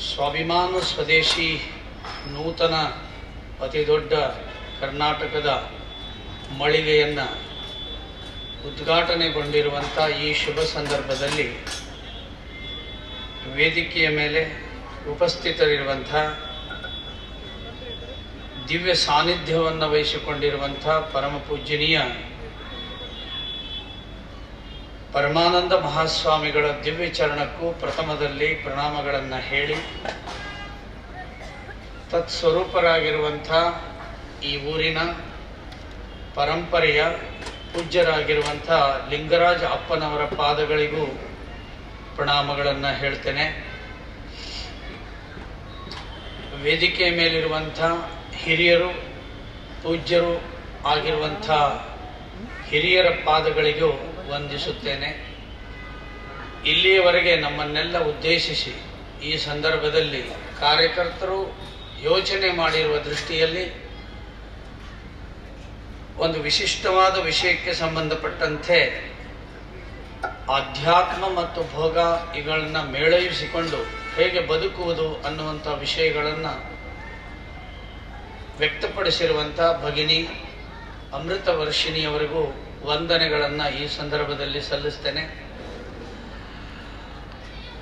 ಸ್ವಾಭಿಮಾನ ಸ್ವದೇಶಿ ನೂತನ ಅತಿ ದೊಡ್ಡ ಕರ್ನಾಟಕದ ಮಳಿಗೆಯನ್ನು ಉದ್ಘಾಟನೆಗೊಂಡಿರುವಂಥ ಈ ಶುಭ ಸಂದರ್ಭದಲ್ಲಿ ವೇದಿಕೆಯ ಮೇಲೆ ಉಪಸ್ಥಿತರಿರುವಂಥ ದಿವ್ಯ ಸಾನ್ನಿಧ್ಯವನ್ನು ವಹಿಸಿಕೊಂಡಿರುವಂಥ ಪರಮ ಪೂಜ್ಯನೀಯ ಪರಮಾನಂದ ಮಹಾಸ್ವಾಮಿಗಳ ದಿವ್ಯ ಚರಣಕ್ಕೂ ಪ್ರಥಮದಲ್ಲಿ ಪ್ರಣಾಮಗಳನ್ನು ಹೇಳಿ, ತತ್ಸ್ವರೂಪರಾಗಿರುವಂಥ ಈ ಊರಿನ ಪರಂಪರೆಯ ಪೂಜ್ಯರಾಗಿರುವಂಥ ಲಿಂಗರಾಜ ಅಪ್ಪನವರ ಪಾದಗಳಿಗೂ ಪ್ರಣಾಮಗಳನ್ನು ಹೇಳ್ತೇನೆ. ವೇದಿಕೆಯ ಮೇಲಿರುವಂಥ ಹಿರಿಯರು ಪೂಜ್ಯರು ಆಗಿರುವಂಥ ಹಿರಿಯರ ಪಾದಗಳಿಗೂ ವಂದಿಸುತ್ತೇನೆ. ಇಲ್ಲಿಯವರೆಗೆ ನಮ್ಮನ್ನೆಲ್ಲ ಉದ್ದೇಶಿಸಿ ಈ ಸಂದರ್ಭದಲ್ಲಿ ಕಾರ್ಯಕರ್ತರು ಯೋಚನೆ ಮಾಡಿರುವ ದೃಷ್ಟಿಯಲ್ಲಿ ಒಂದು ವಿಶಿಷ್ಟವಾದ ವಿಷಯಕ್ಕೆ ಸಂಬಂಧಪಟ್ಟಂತೆ ಆಧ್ಯಾತ್ಮ ಮತ್ತು ಭೋಗ ಇವುಗಳನ್ನು ಮೇಳೈಸಿಕೊಂಡು ಹೇಗೆ ಬದುಕುವುದು ಅನ್ನುವಂಥ ವಿಷಯಗಳನ್ನು ವ್ಯಕ್ತಪಡಿಸಿರುವಂಥ ಭಗಿನಿ ಅಮೃತ ವರ್ಷಿಣಿಯವರಿಗೂ ವಂದನೆಗಳನ್ನು ಈ ಸಂದರ್ಭದಲ್ಲಿ ಸಲ್ಲಿಸ್ತೇನೆ.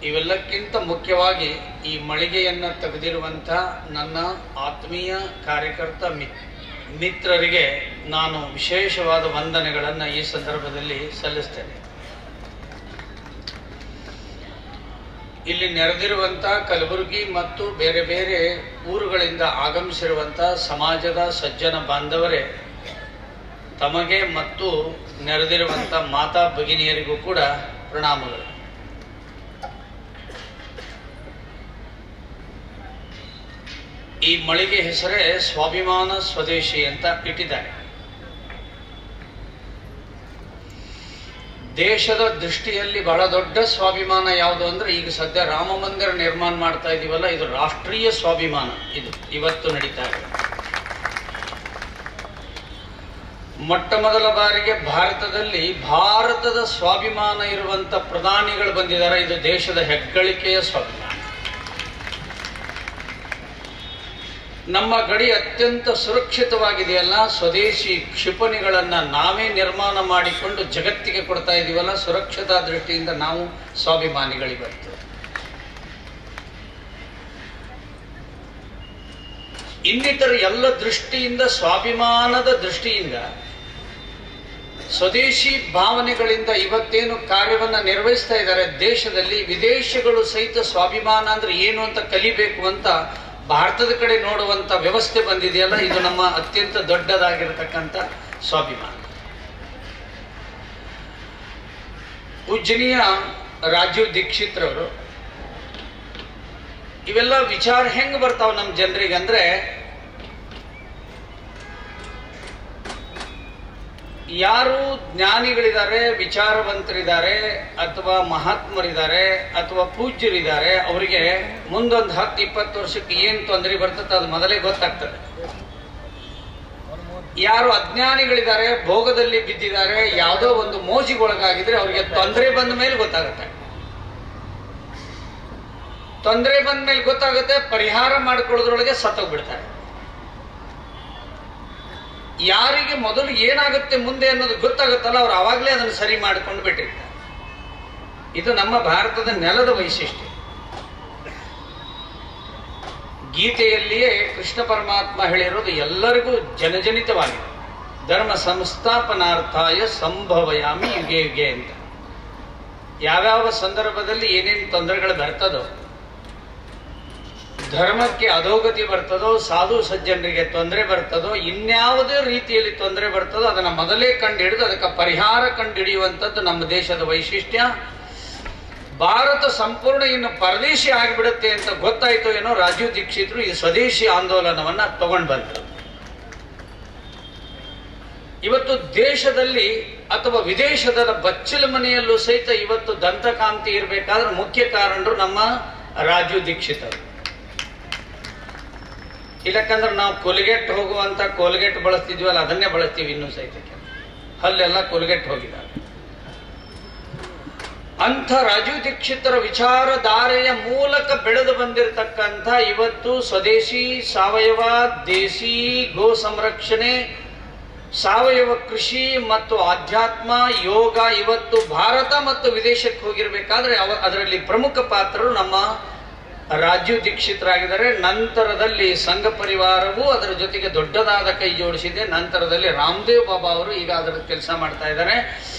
ಇವೆಲ್ಲಕ್ಕಿಂತ ಮುಖ್ಯವಾಗಿ ಈ ಮಳಿಗೆಯನ್ನು ತೆಗೆದಿರುವಂಥ ನನ್ನ ಆತ್ಮೀಯ ಕಾರ್ಯಕರ್ತ ಮಿತ್ರರಿಗೆ ನಾನು ವಿಶೇಷವಾದ ವಂದನೆಗಳನ್ನು ಈ ಸಂದರ್ಭದಲ್ಲಿ ಸಲ್ಲಿಸ್ತೇನೆ. ಇಲ್ಲಿ ನೆರೆದಿರುವಂಥ ಕಲಬುರಗಿ ಮತ್ತು ಬೇರೆ ಬೇರೆ ಊರುಗಳಿಂದ ಆಗಮಿಸಿರುವಂಥ ಸಮಾಜದ ಸಜ್ಜನ ಬಾಂಧವರೇ, ತಮಗೆ ಮತ್ತು ನೆರೆದಿರುವಂಥ ಮಾತಾ ಭಗಿನಿಯರಿಗೂ ಕೂಡ ಪ್ರಣಾಮಗಳು. ಈ ಮಳಿಗೆ ಹೆಸರೇ ಸ್ವಾಭಿಮಾನ ಸ್ವದೇಶಿ ಅಂತ ಇಟ್ಟಿದ್ದಾರೆ. ದೇಶದ ದೃಷ್ಟಿಯಲ್ಲಿ ಬಹಳ ದೊಡ್ಡ ಸ್ವಾಭಿಮಾನ ಯಾವುದು ಅಂದ್ರೆ, ಈಗ ಸದ್ಯ ರಾಮ ಮಂದಿರ ನಿರ್ಮಾಣ ಮಾಡ್ತಾ ಇದೀವಲ್ಲ, ಇದು ರಾಷ್ಟ್ರೀಯ ಸ್ವಾಭಿಮಾನ. ಇದು ಇವತ್ತು ನಡೀತಾ ಇದೆ. ಮೊಟ್ಟ ಮೊದಲ ಬಾರಿಗೆ ಭಾರತದಲ್ಲಿ ಭಾರತದ ಸ್ವಾಭಿಮಾನ ಇರುವಂತ ಪ್ರಧಾನಿಗಳು ಬಂದಿದ್ದಾರೆ. ಇದು ದೇಶದ ಹೆಗ್ಗಳಿಕೆಯ ಸ್ವಾಭಿಮಾನ. ನಮ್ಮ ಗಡಿ ಅತ್ಯಂತ ಸುರಕ್ಷಿತವಾಗಿದೆಯಲ್ಲ, ಸ್ವದೇಶಿ ಕ್ಷಿಪಣಿಗಳನ್ನು ನಾವೇ ನಿರ್ಮಾಣ ಮಾಡಿಕೊಂಡು ಜಗತ್ತಿಗೆ ಕೊಡ್ತಾ ಇದೀವಲ್ಲ, ಸುರಕ್ಷತಾ ದೃಷ್ಟಿಯಿಂದ ನಾವು ಸ್ವಾಭಿಮಾನಿಗಳಿವತ್ತು. ಇನ್ನಿತರ ಎಲ್ಲ ದೃಷ್ಟಿಯಿಂದ, ಸ್ವಾಭಿಮಾನದ ದೃಷ್ಟಿಯಿಂದ, ಸ್ವದೇಶಿ ಭಾವನೆಗಳಿಂದ ಇವತ್ತೇನು ಕಾರ್ಯವನ್ನು ನಿರ್ವಹಿಸ್ತಾ ಇದ್ದಾರೆ ದೇಶದಲ್ಲಿ, ವಿದೇಶಗಳು ಸಹಿತ ಸ್ವಾಭಿಮಾನ ಅಂದ್ರೆ ಏನು ಅಂತ ಕಲಿಬೇಕು ಅಂತ ಭಾರತದ ಕಡೆ ನೋಡುವಂತ ವ್ಯವಸ್ಥೆ ಬಂದಿದೆಯಲ್ಲ, ಇದು ನಮ್ಮ ಅತ್ಯಂತ ದೊಡ್ಡದಾಗಿರತಕ್ಕಂಥ ಸ್ವಾಭಿಮಾನ. ಪೂಜ್ಯನೀಯ ರಾಜೀವ್ ದೀಕ್ಷಿತ್ ರವರು ಇವೆಲ್ಲ ವಿಚಾರ ಹೆಂಗ್ ಬರ್ತಾವ ನಮ್ಮ ಜನರಿಗೆ ಅಂದ್ರೆ, ಯಾರು ಜ್ಞಾನಿಗಳಿದ್ದಾರೆ, ವಿಚಾರವಂತರಿದ್ದಾರೆ, ಅಥವಾ ಮಹಾತ್ಮರಿದ್ದಾರೆ, ಅಥವಾ ಪೂಜ್ಯರಿದ್ದಾರೆ, ಅವರಿಗೆ ಮುಂದೊಂದು 10-20 ವರ್ಷಕ್ಕೆ ಏನು ತೊಂದರೆ ಬರ್ತದೆ ಅದು ಮೊದಲೇ ಗೊತ್ತಾಗ್ತದೆ. ಯಾರು ಅಜ್ಞಾನಿಗಳಿದ್ದಾರೆ, ಭೋಗದಲ್ಲಿ ಬಿದ್ದಿದ್ದಾರೆ, ಯಾವುದೋ ಒಂದು ಮೋಜಿಗೊಳಗಾಗಿದ್ರೆ ಅವರಿಗೆ ತೊಂದರೆ ಬಂದ ಮೇಲೆ ಗೊತ್ತಾಗುತ್ತೆ. ತೊಂದರೆ ಬಂದ ಮೇಲೆ ಗೊತ್ತಾಗುತ್ತೆ, ಪರಿಹಾರ ಮಾಡಿಕೊಳ್ಳೋದ್ರೊಳಗೆ ಸತ್ತೋಗ್ಬಿಡ್ತಾರೆ. ಯಾರಿಗೆ ಮೊದಲು ಏನಾಗುತ್ತೆ ಮುಂದೆ ಅನ್ನೋದು ಗೊತ್ತಾಗುತ್ತಲ್ಲ, ಅವ್ರು ಆವಾಗಲೇ ಅದನ್ನು ಸರಿ ಮಾಡಿಕೊಂಡು ಬಿಟ್ಟಿರ್ತಾರೆ. ಇದು ನಮ್ಮ ಭಾರತದ ನೆಲದ ವೈಶಿಷ್ಟ್ಯ. ಗೀತೆಯಲ್ಲಿಯೇ ಕೃಷ್ಣ ಪರಮಾತ್ಮ ಹೇಳಿರೋದು ಎಲ್ಲರಿಗೂ ಜನಜನಿತವಾಗಿದೆ. ಧರ್ಮ ಸಂಸ್ಥಾಪನಾರ್ಥಾಯ ಸಂಭವಯಾಮಿ ಯುಗೆ ಯುಗೆ ಅಂತ. ಯಾವ್ಯಾವ ಸಂದರ್ಭದಲ್ಲಿ ಏನೇನು ತೊಂದರೆಗಳು ಬರ್ತದೋ, ಧರ್ಮಕ್ಕೆ ಅಧೋಗತಿ ಬರ್ತದೋ, ಸಾಧು ಸಜ್ಜನರಿಗೆ ತೊಂದರೆ ಬರ್ತದೋ, ಇನ್ಯಾವುದೇ ರೀತಿಯಲ್ಲಿ ತೊಂದರೆ ಬರ್ತದೋ ಅದನ್ನು ಮೊದಲೇ ಕಂಡು ಹಿಡಿದು ಅದಕ್ಕೆ ಪರಿಹಾರ ಕಂಡು ಹಿಡಿಯುವಂಥದ್ದು ನಮ್ಮ ದೇಶದ ವೈಶಿಷ್ಟ್ಯ. ಭಾರತ ಸಂಪೂರ್ಣ ಇನ್ನು ಪರದೇಶಿ ಆಗಿಬಿಡುತ್ತೆ ಅಂತ ಗೊತ್ತಾಯ್ತು ಏನೋ, ರಾಜೀವ್ ದೀಕ್ಷಿತರು ಈ ಸ್ವದೇಶಿ ಆಂದೋಲನವನ್ನ ತಗೊಂಡು ಬಂದರು. ಇವತ್ತು ದೇಶದಲ್ಲಿ ಅಥವಾ ವಿದೇಶದ ಬಚ್ಚಲ ಮನೆಯಲ್ಲೂ ಸಹಿತ ಇವತ್ತು ದಂತಕಾಂತಿ ಇರಬೇಕಾದ್ರೆ ಮುಖ್ಯ ಕಾರಣರು ನಮ್ಮ ರಾಜೀವ್ ದೀಕ್ಷಿತರು. ಇಲ್ಲಕ್ಕಂದ್ರೆ ನಾವು ಕೋಲ್ಗೇಟ್ ಹೋಗುವಂತ ಕೋಲ್ಗೇಟ್ ಬಳಸ್ತಿದ್ವಲ್ಲ, ಅದನ್ನೇ ಬಳಸ್ತೀವಿ ಇನ್ನೂ ಸಹಿತ. ಹಲ್ಲೆಲ್ಲ ಕೋಲ್ಗೇಟ್ ಹೋಗಿದ್ದಾರೆ. ಅಂಥ ರಾಜೀವ್ ದೀಕ್ಷಿತರ ವಿಚಾರಧಾರೆಯ ಮೂಲಕ ಬೆಳೆದು ಬಂದಿರತಕ್ಕಂಥ ಇವತ್ತು ಸ್ವದೇಶಿ ಸಾವಯವ ದೇಸಿ ಗೋ ಸಂರಕ್ಷಣೆ ಸಾವಯವ ಕೃಷಿ ಮತ್ತು ಆಧ್ಯಾತ್ಮ ಯೋಗ ಇವತ್ತು ಭಾರತ ಮತ್ತು ವಿದೇಶಕ್ಕೆ ಹೋಗಿರಬೇಕಾದ್ರೆ ಅದರಲ್ಲಿ ಪ್ರಮುಖ ಪಾತ್ರರು ನಮ್ಮ ರಾಜೀವ್ ದೀಕ್ಷಿತರಾಗಿದ್ದಾರೆ. ನಂತರದಲ್ಲಿ ಸಂಘ ಪರಿವಾರವು ಅದರ ಜೊತೆಗೆ ದೊಡ್ಡದಾದ ಕೈ ಜೋಡಿಸಿದೆ. ನಂತರದಲ್ಲಿ ರಾಮದೇವ್ ಬಾಬಾ ಅವರು ಈಗ ಅದರ ಕೆಲಸ ಮಾಡ್ತಾ ಇದ್ದಾರೆ.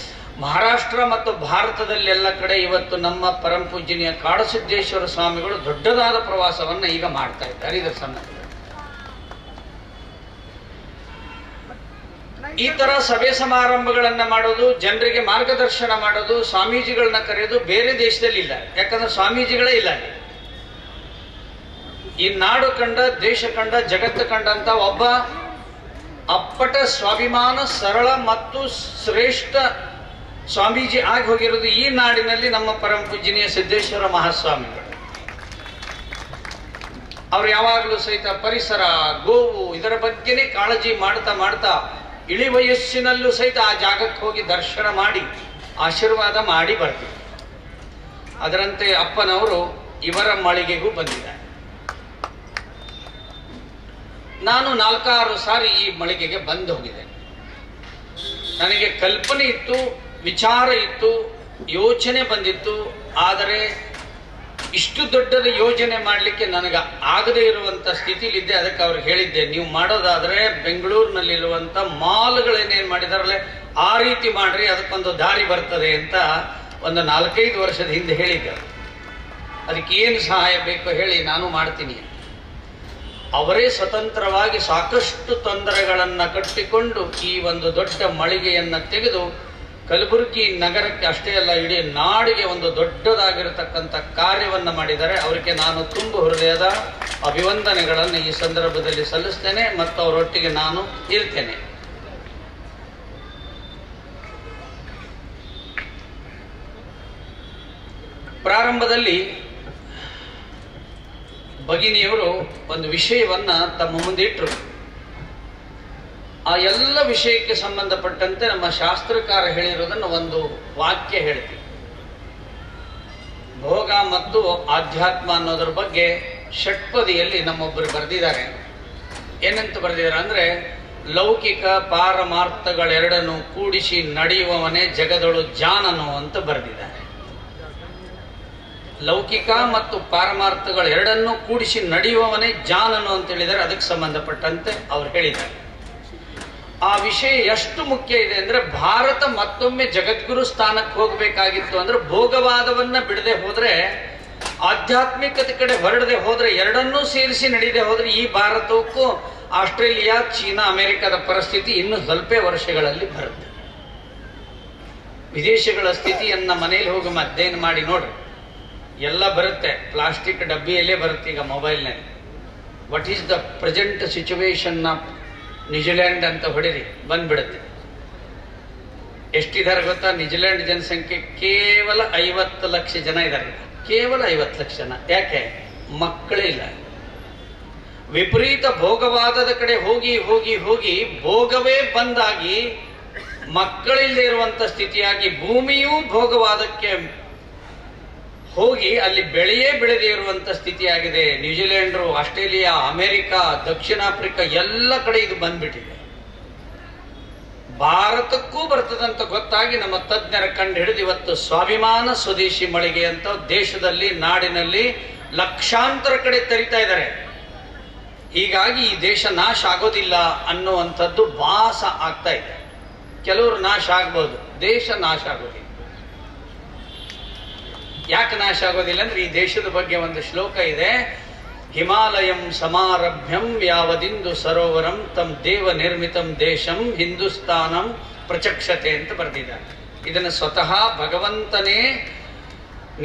ಮಹಾರಾಷ್ಟ್ರ ಮತ್ತು ಭಾರತದಲ್ಲಿ ಎಲ್ಲ ಕಡೆ ಇವತ್ತು ನಮ್ಮ ಪರಮ ಪೂಜ್ಯನೀಯ ಕಾಡಸಿದ್ದೇಶ್ವರ ಸ್ವಾಮಿಗಳು ದೊಡ್ಡದಾದ ಪ್ರವಾಸವನ್ನು ಈಗ ಮಾಡ್ತಾ ಇದ್ದಾರೆ. ಇದರ ಸಂಬಂಧ ಈ ತರ ಸಭೆ ಸಮಾರಂಭಗಳನ್ನ ಮಾಡೋದು, ಜನರಿಗೆ ಮಾರ್ಗದರ್ಶನ ಮಾಡೋದು, ಸ್ವಾಮೀಜಿಗಳನ್ನ ಕರೆಯೋದು ಬೇರೆ ದೇಶದಲ್ಲಿ ಇಲ್ಲ. ಯಾಕಂದ್ರೆ ಸ್ವಾಮೀಜಿಗಳೇ ಇಲ್ಲ. ಈ ನಾಡು ಕಂಡ ದೇಶ ಕಂಡ ಜಗತ್ತು ಕಂಡಂತ ಒಬ್ಬ ಅಪ್ಪಟ ಸ್ವಾಭಿಮಾನ ಸರಳ ಮತ್ತು ಶ್ರೇಷ್ಠ ಸ್ವಾಮೀಜಿ ಆಗಿ ಹೋಗಿರೋದು ಈ ನಾಡಿನಲ್ಲಿ ನಮ್ಮ ಪರಮ ಪೂಜ್ಯನೀಯ ಸಿದ್ದೇಶ್ವರ ಮಹಾಸ್ವಾಮಿಗಳು. ಅವ್ರು ಯಾವಾಗಲೂ ಸಹಿತ ಪರಿಸರ ಗೋವು ಇದರ ಬಗ್ಗೆನೇ ಕಾಳಜಿ ಮಾಡ್ತಾ ಮಾಡ್ತಾ ಇಳಿ ವಯಸ್ಸಿನಲ್ಲೂ ಸಹಿತ ಆ ಜಾಗಕ್ಕೆ ಹೋಗಿ ದರ್ಶನ ಮಾಡಿ ಆಶೀರ್ವಾದ ಮಾಡಿ ಬರ್ತೀವಿ. ಅದರಂತೆ ಅಪ್ಪನವರು ಇವರ ಮಳಿಗೆಗೂ ಬಂದಿದ್ದಾರೆ. ನಾನು 4-6 ಸಾರಿ ಈ ಮಳಿಗೆಗೆ ಬಂದು ಹೋಗಿದ್ದೇನೆ. ನನಗೆ ಕಲ್ಪನೆ ಇತ್ತು, ವಿಚಾರ ಇತ್ತು, ಯೋಚನೆ ಬಂದಿತ್ತು. ಆದರೆ ಇಷ್ಟು ದೊಡ್ಡದ ಯೋಜನೆ ಮಾಡಲಿಕ್ಕೆ ನನಗೆ ಆಗದೇ ಇರುವಂತ ಸ್ಥಿತಿಲಿದ್ದೆ. ಅದಕ್ಕೆ ಅವ್ರಿಗೆ ಹೇಳಿದ್ದೆ, ನೀವು ಮಾಡೋದಾದ್ರೆ ಬೆಂಗಳೂರಿನಲ್ಲಿರುವಂತ ಮಾಲ್ಗಳೇನೇನು ಮಾಡಿದಾರಲ್ಲ ಆ ರೀತಿ ಮಾಡ್ರಿ, ಅದಕ್ಕೊಂದು ದಾರಿ ಬರ್ತದೆ ಅಂತ ಒಂದು 4-5 ವರ್ಷದ ಹಿಂದೆ ಹೇಳಿದ್ದೆ. ಅದಕ್ಕೆ ಏನು ಸಹಾಯ ಬೇಕೋ ಹೇಳಿ, ನಾನು ಮಾಡ್ತೀನಿ. ಅವರೇ ಸ್ವತಂತ್ರವಾಗಿ ಸಾಕಷ್ಟು ತೊಂದರೆಗಳನ್ನು ಕಟ್ಟಿಕೊಂಡು ಈ ಒಂದು ದೊಡ್ಡ ಮಳಿಗೆಯನ್ನ ತೆಗೆದು ಕಲಬುರಗಿ ನಗರಕ್ಕೆ ಅಷ್ಟೇ ಅಲ್ಲ ಇಡೀ ನಾಡಿಗೆ ಒಂದು ದೊಡ್ಡದಾಗಿರತಕ್ಕಂಥ ಕಾರ್ಯವನ್ನು ಮಾಡಿದ್ದಾರೆ. ಅವರಿಗೆ ನಾನು ತುಂಬು ಹೃದಯದ ಅಭಿವಂದನೆಗಳನ್ನು ಈ ಸಂದರ್ಭದಲ್ಲಿ ಸಲ್ಲಿಸ್ತೇನೆ ಮತ್ತು ಅವರೊಟ್ಟಿಗೆ ನಾನು ಇರ್ತೇನೆ. ಪ್ರಾರಂಭದಲ್ಲಿ ಭಗಿನಿಯವರು ಒಂದು ವಿಷಯವನ್ನ ತಮ್ಮ ಮುಂದೆ ಇಟ್ಟರು. ಆ ಎಲ್ಲ ವಿಷಯಕ್ಕೆ ಸಂಬಂಧಪಟ್ಟಂತೆ ನಮ್ಮ ಶಾಸ್ತ್ರಕಾರ ಹೇಳಿರೋದನ್ನು ಒಂದು ವಾಕ್ಯ ಹೇಳ್ತೀವಿ. ಭೋಗ ಮತ್ತು ಆಧ್ಯಾತ್ಮ ಅನ್ನೋದ್ರ ಬಗ್ಗೆ ಷಟ್ಪದಿಯಲ್ಲಿ ನಮ್ಮೊಬ್ಬರು ಬರೆದಿದ್ದಾರೆ. ಏನಂತ ಬರೆದಿದ್ದಾರೆ ಅಂದ್ರೆ, ಲೌಕಿಕ ಪಾರಮಾರ್ಥಗಳೆರಡನ್ನು ಕೂಡಿಸಿ ನಡೆಯುವವನೇ ಜಗದೊಳು ಜಾನನು ಅಂತ ಬರೆದಿದ್ದಾರೆ. ಲೌಕಿಕ ಮತ್ತು ಪಾರಮಾರ್ಥಗಳೆರಡನ್ನು ಕೂಡಿಸಿ ನಡೆಯುವವನೇ ಜಾನನು ಅಂತ ಹೇಳಿದರೆ ಅದಕ್ಕೆ ಸಂಬಂಧಪಟ್ಟಂತೆ ಅವ್ರು ಹೇಳಿದ್ದಾರೆ. ಆ ವಿಷಯ ಎಷ್ಟು ಮುಖ್ಯ ಇದೆ ಅಂದ್ರೆ, ಭಾರತ ಮತ್ತೊಮ್ಮೆ ಜಗದ್ಗುರು ಸ್ಥಾನಕ್ಕೆ ಹೋಗಬೇಕಾಗಿತ್ತು ಅಂದ್ರೆ ಭೋಗವಾದವನ್ನ ಬಿಡದೆ ಹೋದ್ರೆ, ಆಧ್ಯಾತ್ಮಿಕತೆ ಕಡೆ ಹೊರಡದೆ ಹೋದ್ರೆ, ಎರಡನ್ನೂ ಸೇರಿಸಿ ನಡೀದೆ ಹೋದ್ರೆ ಈ ಭಾರತಕ್ಕೂ ಆಸ್ಟ್ರೇಲಿಯಾ, ಚೀನಾ, ಅಮೆರಿಕದ ಪರಿಸ್ಥಿತಿ ಇನ್ನು ಸ್ವಲ್ಪ ವರ್ಷಗಳಲ್ಲಿ ಬರುತ್ತೆ. ವಿದೇಶಗಳ ಸ್ಥಿತಿಯನ್ನ ಮನೆಯಲ್ಲಿ ಹೋಗಿ ಅಧ್ಯಯನ ಮಾಡಿ ನೋಡ್ರಿ, ಎಲ್ಲ ಬರುತ್ತೆ. ಪ್ಲಾಸ್ಟಿಕ್ ಡಬ್ಬಿಯಲ್ಲೇ ಬರುತ್ತೆ ಈಗ ಮೊಬೈಲ್ನಲ್ಲಿ. What is the present situation of New Zealand ಅಂತ ಹೊಡಿರಿ, ಬಂದ್ಬಿಡುತ್ತೆ. ಎಷ್ಟಿದ್ದಾರೆ ಗೊತ್ತಾ? ನ್ಯೂಜಿಲ್ಯಾಂಡ್ ಜನಸಂಖ್ಯೆ ಕೇವಲ 50 ಲಕ್ಷ ಜನ ಇದ್ದಾರೆ. ಕೇವಲ 50 ಲಕ್ಷ ಜನ. ಯಾಕೆ? ಮಕ್ಕಳೇ ಇಲ್ಲ. ವಿಪರೀತ ಭೋಗವಾದದ ಕಡೆ ಹೋಗಿ ಹೋಗಿ ಹೋಗಿ ಭೋಗವೇ ಬಂದಾಗಿ ಮಕ್ಕಳಿಲ್ಲದೆ ಇರುವಂತ ಸ್ಥಿತಿಯಾಗಿ ಭೂಮಿಯೂ ಭೋಗವಾದಕ್ಕೆ ಹೋಗಿ ಅಲ್ಲಿ ಬೆಳೆಯೇ ಬೆಳೆದೇ ಇರುವಂತ ಸ್ಥಿತಿಯಾಗಿದೆ. ನ್ಯೂಜಿಲೆಂಡ್, ಆಸ್ಟ್ರೇಲಿಯಾ, ಅಮೆರಿಕ, ದಕ್ಷಿಣ ಆಫ್ರಿಕಾ ಎಲ್ಲ ಕಡೆ ಇದು ಬಂದ್ಬಿಟ್ಟಿದೆ. ಭಾರತಕ್ಕೂ ಬರ್ತದಂತ ಗೊತ್ತಾಗಿ ನಮ್ಮ ತಜ್ಞರ ಕಂಡು ಹಿಡಿದು ಇವತ್ತು ಸ್ವಾಭಿಮಾನ ಸ್ವದೇಶಿ ಮಳಿಗೆ ಅಂತ ದೇಶದಲ್ಲಿ ನಾಡಿನಲ್ಲಿ ಲಕ್ಷಾಂತರ ಕಡೆ ತೆರಿತಾ ಇದ್ದಾರೆ. ಹೀಗಾಗಿ ಈ ದೇಶ ನಾಶ ಆಗೋದಿಲ್ಲ ಅನ್ನುವಂಥದ್ದು ಭಾಸ ಆಗ್ತಾ ಇದೆ. ಕೆಲವರು ನಾಶ ಆಗ್ಬೋದು, ದೇಶ ನಾಶ ಆಗೋದಿಲ್ಲ. ಯಾಕೆ ನಾಶ ಆಗೋದಿಲ್ಲ ಅಂದ್ರೆ, ಈ ದೇಶದ ಬಗ್ಗೆ ಒಂದು ಶ್ಲೋಕ ಇದೆ, ಹಿಮಾಲಯಂ ಸಮಾರಭ್ಯಂ ಯಾವದಿಂದು ಸರೋವರಂ ತಂ ದೇವ ನಿರ್ಮಿತಂ ದೇಶಂ ಹಿಂದೂಸ್ತಾನಂ ಪ್ರಚಕ್ಷತೆ ಅಂತ ಬರೆದಿದ್ದಾರೆ. ಇದನ್ನು ಸ್ವತಃ ಭಗವಂತನೇ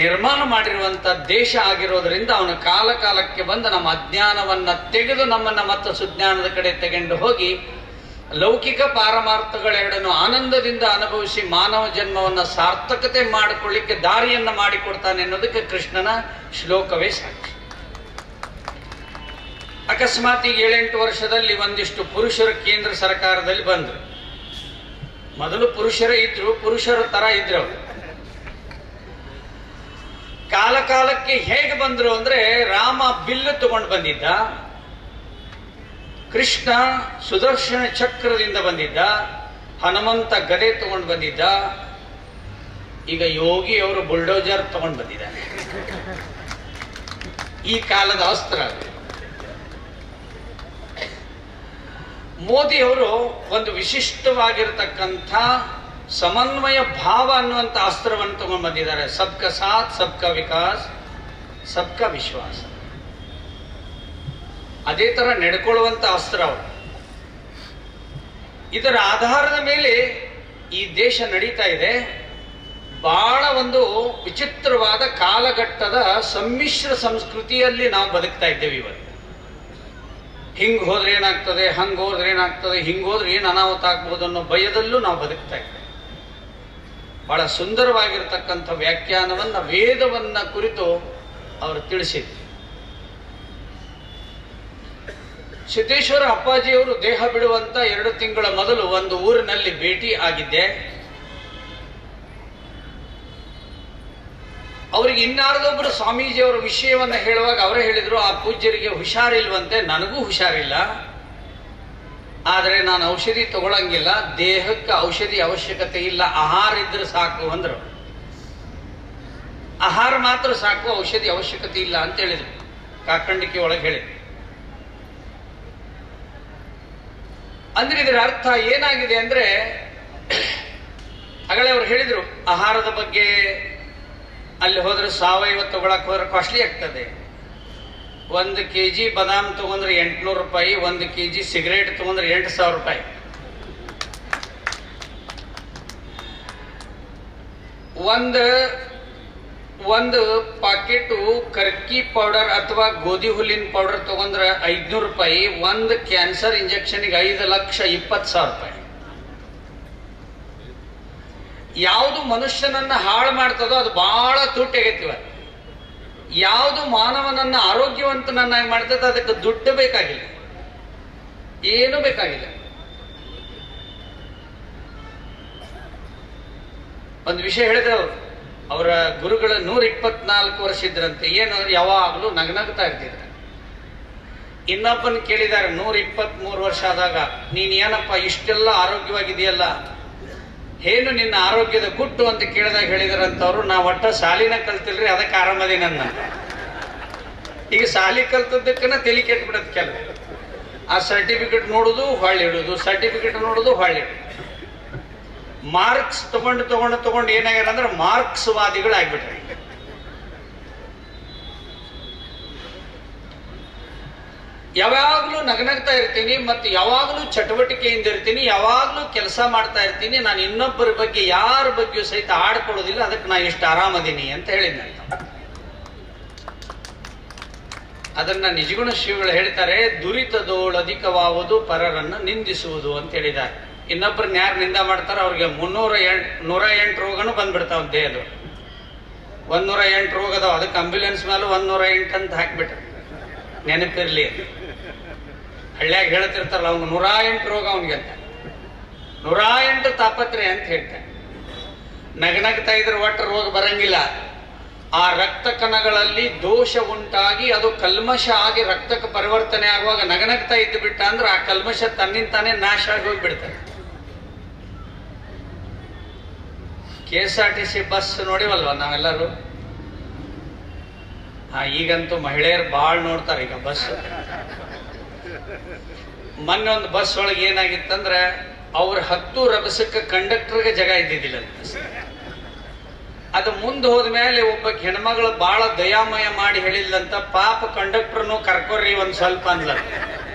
ನಿರ್ಮಾಣ ಮಾಡಿರುವಂತ ದೇಶ ಆಗಿರೋದ್ರಿಂದ ಅವನ ಕಾಲ ಕಾಲಕ್ಕೆ ಬಂದು ನಮ್ಮ ಅಜ್ಞಾನವನ್ನ ತೆಗೆದು ನಮ್ಮನ್ನ ಮತ್ತೆ ಸುಜ್ಞಾನದ ಕಡೆ ತೆಗೆದು ಹೋಗಿ ಲೌಕಿಕ ಪಾರಮಾರ್ಥಗಳೆರಡನ್ನು ಆನಂದದಿಂದ ಅನುಭವಿಸಿ ಮಾನವ ಜನ್ಮವನ್ನು ಸಾರ್ಥಕತೆ ಮಾಡಿಕೊಳ್ಳಿಕ್ಕೆ ದಾರಿಯನ್ನ ಮಾಡಿಕೊಡ್ತಾನೆ ಅನ್ನೋದಕ್ಕೆ ಕೃಷ್ಣನ ಶ್ಲೋಕವೇ ಸಾಕ್ಷಿ. ಅಕಸ್ಮಾತ್ ಈಗ 7-8 ವರ್ಷದಲ್ಲಿ ಒಂದಿಷ್ಟು ಪುರುಷರು ಕೇಂದ್ರ ಸರ್ಕಾರದಲ್ಲಿ ಬಂದರು. ಮೊದಲು ಪುರುಷರೇ ಇದ್ರು, ಪುರುಷರ ತರ ಇದ್ರು ಅವರು. ಕಾಲ ಕಾಲಕ್ಕೆ ಹೇಗೆ ಬಂದ್ರು ಅಂದ್ರೆ, ರಾಮ ಬಿಲ್ಲು ತಗೊಂಡು ಬಂದಿದ್ದ, ಕೃಷ್ಣ ಸುದರ್ಶನ ಚಕ್ರದಿಂದ ಬಂದಿದ್ದ, ಹನುಮಂತ ಗದೆ ತಗೊಂಡು ಬಂದಿದ್ದ, ಈಗ ಯೋಗಿ ಅವರು ಬುಲ್ಡೋಜರ್ ತಗೊಂಡು ಬಂದಿದ್ದಾನೆ. ಈ ಕಾಲದ ಅಸ್ತ್ರ. ಮೋದಿ ಅವರು ಒಂದು ವಿಶಿಷ್ಟವಾಗಿರತಕ್ಕಂಥ ಸಮನ್ವಯ ಭಾವ ಅನ್ನುವಂಥ ಅಸ್ತ್ರವನ್ನು ತಗೊಂಡು ಬಂದಿದ್ದಾರೆ. ಸಬ್ಕಾ ಸಾಥ್, ಸಬ್ಕಾ ವಿಕಾಸ್, ಸಬ್ಕಾ ವಿಶ್ವಾಸ. ಅದೇ ತರ ನಡ್ಕೊಳ್ಳುವಂತ ಅಸ್ತ್ರ ಅವರು. ಇದರ ಆಧಾರದ ಮೇಲೆ ಈ ದೇಶ ನಡೀತಾ ಇದೆ. ಬಹಳ ಒಂದು ವಿಚಿತ್ರವಾದ ಕಾಲಘಟ್ಟದ ಸಮ್ಮಿಶ್ರ ಸಂಸ್ಕೃತಿಯಲ್ಲಿ ನಾವು ಬದುಕ್ತಾ ಇದ್ದೇವೆ ಇವತ್ತು. ಹಿಂಗ್ ಹೋದ್ರೆ ಏನಾಗ್ತದೆ, ಹಂಗ್ ಹೋದ್ರೆ ಏನಾಗ್ತದೆ, ಹಿಂಗ್ ಹೋದ್ರೆ ಏನು ಅನಾಹುತ ಆಗ್ಬೋದು ಅನ್ನೋ ಭಯದಲ್ಲೂ ನಾವು ಬದುಕ್ತಾ ಇದ್ದೇವೆ. ಬಹಳ ಸುಂದರವಾಗಿರ್ತಕ್ಕಂಥ ವ್ಯಾಖ್ಯಾನವನ್ನ, ವೇದವನ್ನ ಕುರಿತು ಅವರು ತಿಳಿಸಿದ್ರು. ಸಿದ್ದೇಶ್ವರ ಅಪ್ಪಾಜಿಯವರು ದೇಹ ಬಿಡುವಂತ 2 ತಿಂಗಳ ಮೊದಲು ಒಂದು ಊರಿನಲ್ಲಿ ಭೇಟಿ ಆಗಿದ್ದೆ. ಅವರಿಗೆ ಇನ್ನಾರದೊಬ್ಬರು ಸ್ವಾಮೀಜಿಯವರ ವಿಷಯವನ್ನ ಹೇಳುವಾಗ ಅವರೇ ಹೇಳಿದ್ರು, ಆ ಪೂಜ್ಯರಿಗೆ ಹುಷಾರಿಲ್ವಂತೆ, ನನಗೂ ಹುಷಾರಿಲ್ಲ, ಆದರೆ ನಾನು ಔಷಧಿ ತಗೊಳಂಗಿಲ್ಲ, ದೇಹಕ್ಕೆ ಔಷಧಿ ಅವಶ್ಯಕತೆ ಇಲ್ಲ, ಆಹಾರ ಇದ್ರೆ ಸಾಕು ಅಂದ್ರು. ಆಹಾರ ಮಾತ್ರ ಸಾಕು, ಔಷಧಿ ಅವಶ್ಯಕತೆ ಇಲ್ಲ ಅಂತ ಹೇಳಿದ್ರು. ಕಾಕಂಡಿಕೆ ಒಳಗೆ ಹೇಳಿದ್ರು. ಅಂದ್ರೆ ಇದರ ಅರ್ಥ ಏನಾಗಿದೆ ಅಂದ್ರೆ, ಆಗಲೇ ಅವ್ರು ಹೇಳಿದ್ರು ಆಹಾರದ ಬಗ್ಗೆ, ಅಲ್ಲಿ ಹೋದ್ರೆ ಸಾವಯವ ತಗೊಳಕ್ ಹೋದ್ರೆ ಕಾಸ್ಟ್ಲಿ ಆಗ್ತದೆ. 1 kg ಬಾದಾಮ್ ತಗೊಂಡ್ರೆ 800 ರೂಪಾಯಿ, 1 kg ಸಿಗರೇಟ್ ತಗೊಂಡ್ರೆ 8,000 ರೂಪಾಯಿ. ಒಂದು ಪಾಕೆಟ್ ಕರ್ಕಿ ಪೌಡರ್ ಅಥವಾ ಗೋಧಿ ಹುಲ್ಲಿನ ಪೌಡರ್ ತಗೊಂಡ್ರೆ 500 ರೂಪಾಯಿ. 1 ಕ್ಯಾನ್ಸರ್ ಇಂಜೆಕ್ಷನ್ಗೆ 5,20,000 ರೂಪಾಯಿ. ಯಾವುದು ಮನುಷ್ಯನನ್ನ ಹಾಳು ಮಾಡ್ತದೋ ಅದು ಬಹಳ ತುಟ್ಟಾಗೈತಿವ. ಯಾವುದು ಮಾನವನನ್ನ ಆರೋಗ್ಯವಂತನನ್ನಾಗಿ ಮಾಡ್ತದೆ ಅದಕ್ಕೆ ದುಡ್ಡು ಬೇಕಾಗಿಲ್ಲ, ಏನು ಬೇಕಾಗಿಲ್ಲ. ಒಂದು ವಿಷಯ ಹೇಳಿದ್ರೆ, ಅವರ ಗುರುಗಳ 124 ವರ್ಷ ಇದ್ರಂತೆ. ಏನಂದ್ರೆ ಯಾವಾಗಲೂ ನಗನಗ್ತಾ ಇರ್ತಿದ್ರು. ಇನ್ನೊಬ್ಬನ ಕೇಳಿದ್ದಾರೆ 123 ವರ್ಷ ಆದಾಗ, ನೀನ್ ಏನಪ್ಪ ಇಷ್ಟೆಲ್ಲ ಆರೋಗ್ಯವಾಗಿದೆಯಲ್ಲ, ಏನು ನಿನ್ನ ಆರೋಗ್ಯದ ಗುಟ್ಟು ಅಂತ ಕೇಳಿದಾಗ ಹೇಳಿದಾರಂತವ್ರು, ನಾ ಒಟ್ಟ ಸಾಲಿನ ಕಲ್ತಿಲ್ರಿ, ಅದಕ್ಕೆ ಆರಾಮದಿ ನನ್ನ. ಈಗ ಸಾಲಿ ಕಲ್ತದ್ದಕ್ಕನ ತಲೆ ಕೆಟ್ಬಿಡತ್ ಕೆಲವು. ಆ ಸರ್ಟಿಫಿಕೇಟ್ ನೋಡುದು ಹೊಳ್ಳಿ ಇಡುದು, ಸರ್ಟಿಫಿಕೇಟ್ ನೋಡುದು ಹೊಳ್ಳಿ ಇಡುದು. ಮಾರ್ಕ್ಸ್ ತಗೊಂಡು ಏನಾಗ್ಯಾರ ಅಂದ್ರೆ ಮಾರ್ಕ್ಸ್ ವಾದಿಗಳು ಆಗ್ಬಿಟ್ರಿ. ಯಾವಾಗ್ಲೂ ನಗನಗ್ತಾ ಇರ್ತೀನಿ, ಮತ್ತೆ ಯಾವಾಗ್ಲೂ ಚಟುವಟಿಕೆಯಿಂದ ಇರ್ತೀನಿ, ಯಾವಾಗ್ಲೂ ಕೆಲಸ ಮಾಡ್ತಾ ಇರ್ತೀನಿ. ನಾನು ಇನ್ನೊಬ್ಬರ ಬಗ್ಗೆ ಯಾರ ಬಗ್ಗೆಯೂ ಸಹಿತ ಆಡ್ಕೊಳ್ಳೋದಿಲ್ಲ, ಅದಕ್ಕೆ ನಾ ಎಷ್ಟು ಆರಾಮದೀನಿ ಅಂತ ಹೇಳಿದ್ನಂತ. ಅದನ್ನ ನಿಜಗುಣ ಶ್ರೀಗಳು ಹೇಳ್ತಾರೆ, ದುರಿತದೋಳಧಿಕವಾವುದು ಪರರನ್ನು ನಿಂದಿಸುವುದು ಅಂತ ಹೇಳಿದ್ದಾರೆ. ಇನ್ನೊಬ್ಬರನ್ನ ಯಾರು ನಿಂದ ಮಾಡ್ತಾರ ಅವ್ರಿಗೆ 108 ರೋಗನು ಬಂದ್ಬಿಡ್ತಾವ ದೇಹದ. 108 ರೋಗ ಅದಾವ. ಅದಕ್ಕೆ ಆಂಬ್ಯುಲೆನ್ಸ್ ಮೇಲೆ 108 ಅಂತ ಹಾಕ್ಬಿಟ್ರೆ ನೆನಪಿರ್ಲಿ. ಹಳ್ಳಿಯಾಗ ಹೇಳ್ತಿರ್ತಾರಲ್ಲ, ಅವ್ನು 108 ರೋಗ ಅವನಿಗೆ ಅಂತ, 108 ತಾಪತ್ರೆ ಅಂತ ಹೇಳ್ತಾರೆ. ನಗನಗ್ತಾ ಇದ್ರೆ ಒಟ್ಟು ರೋಗ ಬರಂಗಿಲ್ಲ. ಆ ರಕ್ತ ಕಣಗಳಲ್ಲಿ ದೋಷ ಉಂಟಾಗಿ ಅದು ಕಲ್ಮಶ ಆಗಿ ರಕ್ತಕ್ಕೆ ಪರಿವರ್ತನೆ ಆಗುವಾಗ ನಗನಗ್ತಾ ಇದ್ದು ಬಿಟ್ಟ ಅಂದ್ರೆ ಆ ಕಲ್ಮಶ ತನ್ನಿಂತಾನೆ ನಾಶ ಆಗಿ ಹೋಗ್ಬಿಡ್ತಾರೆ. KSRTC ಬಸ್ ನೋಡಿವಲ್ವ ನಾವೆಲ್ಲರೂ? ಈಗಂತೂ ಮಹಿಳೆಯರು ಬಾಳ್ ನೋಡ್ತಾರೆ ಈಗ ಬಸ್. ಮೊನ್ನೆ ಒಂದು ಬಸ್ ಒಳಗೆ ಏನಾಗಿತ್ತಂದ್ರೆ, ಅವ್ರ 10 ರಭಸಕ್ಕೆ ಕಂಡಕ್ಟರ್ಗೆ ಜಾಗ ಇದ್ದಿದ್ದಿಲ್ಲ. ಅದು ಮುಂದೆ ಹೋದ್ಮೇಲೆ ಒಬ್ಬ ಹೆಣ್ಮಗಳು ಬಹಳ ದಯಾಮಯ ಮಾಡಿ ಹೇಳಿಲ್ಲಂತ, ಪಾಪ ಕಂಡಕ್ಟರ್ನು ಕರ್ಕೊರ್ರಿ ಒಂದ್ ಸ್ವಲ್ಪ ಅಂದ್ಲ.